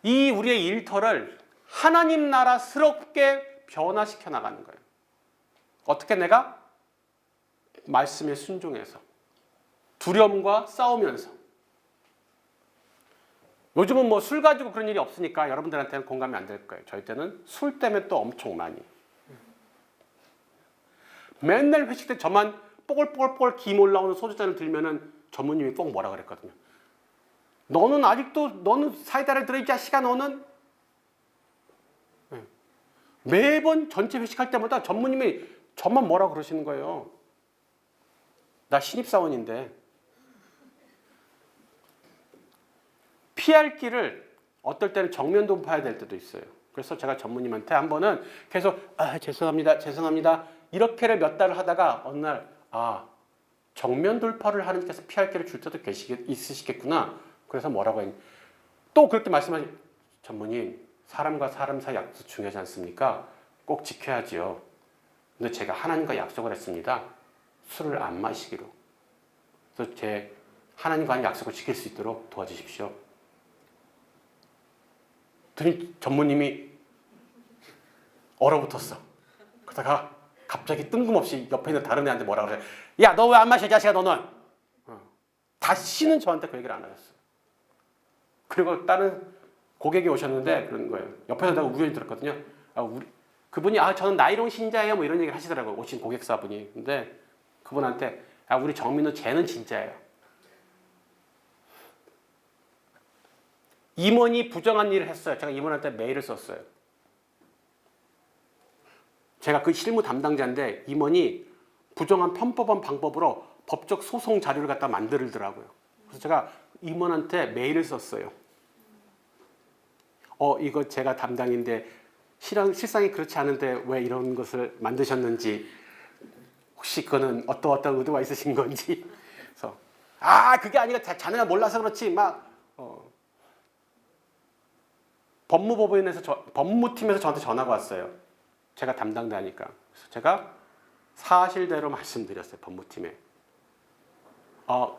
이 우리의 일터를 하나님 나라스럽게 변화시켜 나가는 거예요. 어떻게 내가? 말씀에 순종해서 두려움과 싸우면서. 요즘은 뭐 술 가지고 그런 일이 없으니까 여러분들한테는 공감이 안 될 거예요. 저희 때는 술 때문에 또 엄청 많이. 맨날 회식 때 저만 뽀글뽀글 김 올라오는 소주잔을 들면은 전무님이 꼭 뭐라 그랬거든요. 너는 아직도 너는 사이다를 들어 이 자식아 너는. 매번 전체 회식할 때마다 전무님이 저만 뭐라 그러시는 거예요. 나 신입사원인데. 피할 길을 어떨 때는 정면도 봐야 될 때도 있어요. 그래서 제가 전무님한테 한 번은 계속 죄송합니다 이렇게를 몇 달을 하다가 어느 날 정면 돌파를 하나님께서 피할 길을 줄 때도 있으시겠구나. 그래서 뭐라고 했니? 또 그렇게 말씀하시. 전무님 사람과 사람 사이 약속 중요하지 않습니까? 꼭 지켜야지요. 근데 제가 하나님과 약속을 했습니다. 술을 안 마시기로. 그래서 제 하나님과 한 약속을 지킬 수 있도록 도와주십시오. 그랬더니 전무님이 얼어붙었어. 그러다가 갑자기 뜬금없이 옆에 있는 다른 애한테 뭐라 그래. 야, 너 왜 안 마셔, 자식아, 너는? 다시는 저한테 그 얘기를 안 하셨어요. 그리고 다른 고객이 오셨는데 그런 거예요. 옆에서 내가 우연히 들었거든요. 그분이 저는 나이롱 신자예요. 뭐 이런 얘기를 하시더라고요. 오신 고객사분이. 근데 그분한테 우리 정민우 쟤는 진짜예요. 임원이 부정한 일을 했어요. 제가 임원한테 메일을 썼어요. 제가 그 실무 담당자인데 임원이 부정한 편법한 방법으로 법적 소송 자료를 갖다 만들더라고요. 그래서 제가 임원한테 메일을 썼어요. 이거 제가 담당인데 실상이 그렇지 않은데 왜 이런 것을 만드셨는지 혹시 그거는 어떠한 의도가 있으신 건지. 그래서 그게 아니라 자네가 몰라서 그렇지 법무팀에서 저한테 전화가 왔어요. 제가 담당자니까. 그래서 제가 사실대로 말씀드렸어요. 법무팀에.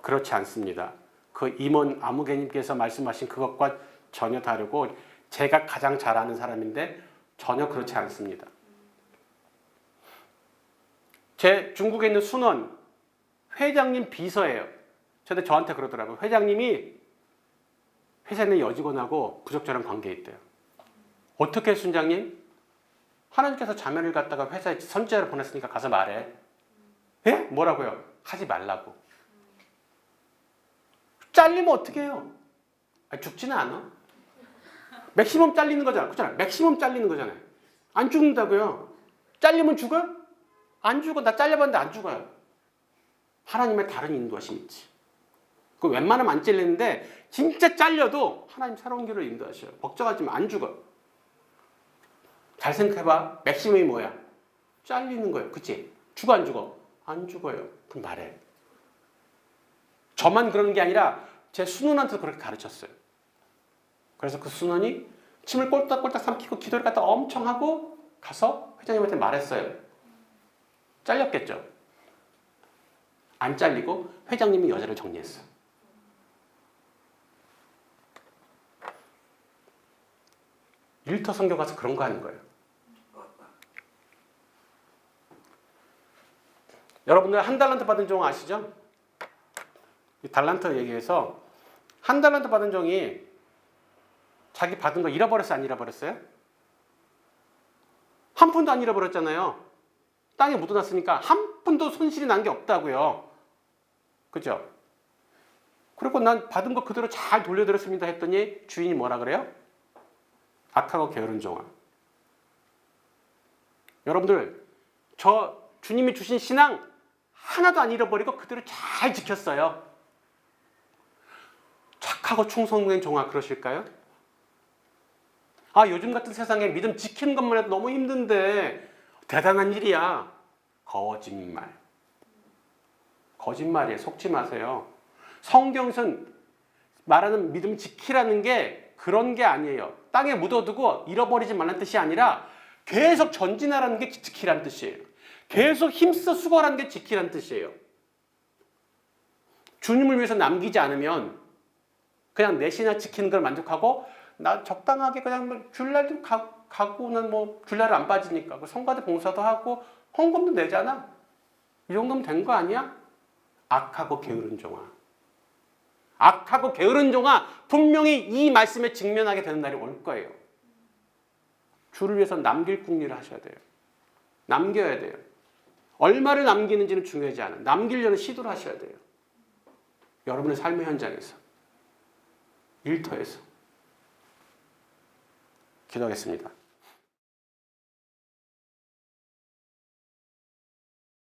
그렇지 않습니다. 그 임원 아무개님께서 말씀하신 그것과 전혀 다르고 제가 가장 잘 아는 사람인데 전혀 그렇지 않습니다. 제 중국에 있는 순원 회장님 비서예요. 근데 저한테 그러더라고요. 회장님이 회사에 있는 여직원하고 부적절한 관계에 있대요. 어떻게 순장님? 하나님께서 자매를 갖다가 회사에 선지자를 보냈으니까 가서 말해. 예? 뭐라고요? 하지 말라고. 잘리면 어떻게 해요? 죽지는 않아. 맥시멈 잘리는 거잖아. 그렇잖아. 맥시멈 잘리는 거잖아요. 안 죽는다고요. 잘리면 죽어? 안 죽어. 나 잘려봤는데 안 죽어요. 하나님의 다른 인도하심이 있지. 그 웬만하면 안 잘리는데 진짜 잘려도 하나님 새로운 길을 인도하셔요. 걱정하지 마. 안 죽어. 잘 생각해봐. 맥시멈이 뭐야? 잘리는 거예요. 그치? 죽어 안 죽어? 안 죽어요. 그럼 말해. 저만 그러는 게 아니라 제 순원한테도 그렇게 가르쳤어요. 그래서 그 순원이 침을 꼴딱꼴딱 삼키고 기도를 갖다 엄청 하고 가서 회장님한테 말했어요. 잘렸겠죠? 안 잘리고 회장님이 여자를 정리했어요. 일터 선교 가서 그런 거 하는 거예요. 여러분들 한 달란트 받은 종 아시죠? 이 달란트 얘기해서 한 달란트 받은 종이 자기 받은 거 잃어버렸어요? 안 잃어버렸어요? 한 푼도 안 잃어버렸잖아요. 땅에 묻어놨으니까 한 푼도 손실이 난 게 없다고요. 그죠? 그리고 난 받은 거 그대로 잘 돌려드렸습니다 했더니 주인이 뭐라 그래요? 악하고 게으른 종아. 여러분들 저 주님이 주신 신앙 하나도 안 잃어버리고 그대로 잘 지켰어요. 착하고 충성된 종아 그러실까요? 아, 요즘 같은 세상에 믿음 지키는 것만 해도 너무 힘든데 대단한 일이야. 거짓말. 거짓말이에요. 속지 마세요. 성경에서는 말하는 믿음 지키라는 게 그런 게 아니에요. 땅에 묻어두고 잃어버리지 말라는 뜻이 아니라 계속 전진하라는 게 지키라는 뜻이에요. 계속 힘써 수고하라는 게 지키라는 뜻이에요. 주님을 위해서 남기지 않으면 그냥 내 신앙 지키는 걸 만족하고 나 적당하게 그냥 귤날도 가고는 뭐 귤날을 안 빠지니까 성가대 봉사도 하고 헌금도 내잖아. 이 정도면 된 거 아니야? 악하고 게으른 종아. 악하고 게으른 종아, 분명히 이 말씀에 직면하게 되는 날이 올 거예요. 주를 위해서 남길 궁리를 하셔야 돼요. 남겨야 돼요. 얼마를 남기는지는 중요하지 않아요. 남기려는 시도를 하셔야 돼요. 여러분의 삶의 현장에서, 일터에서. 기도하겠습니다.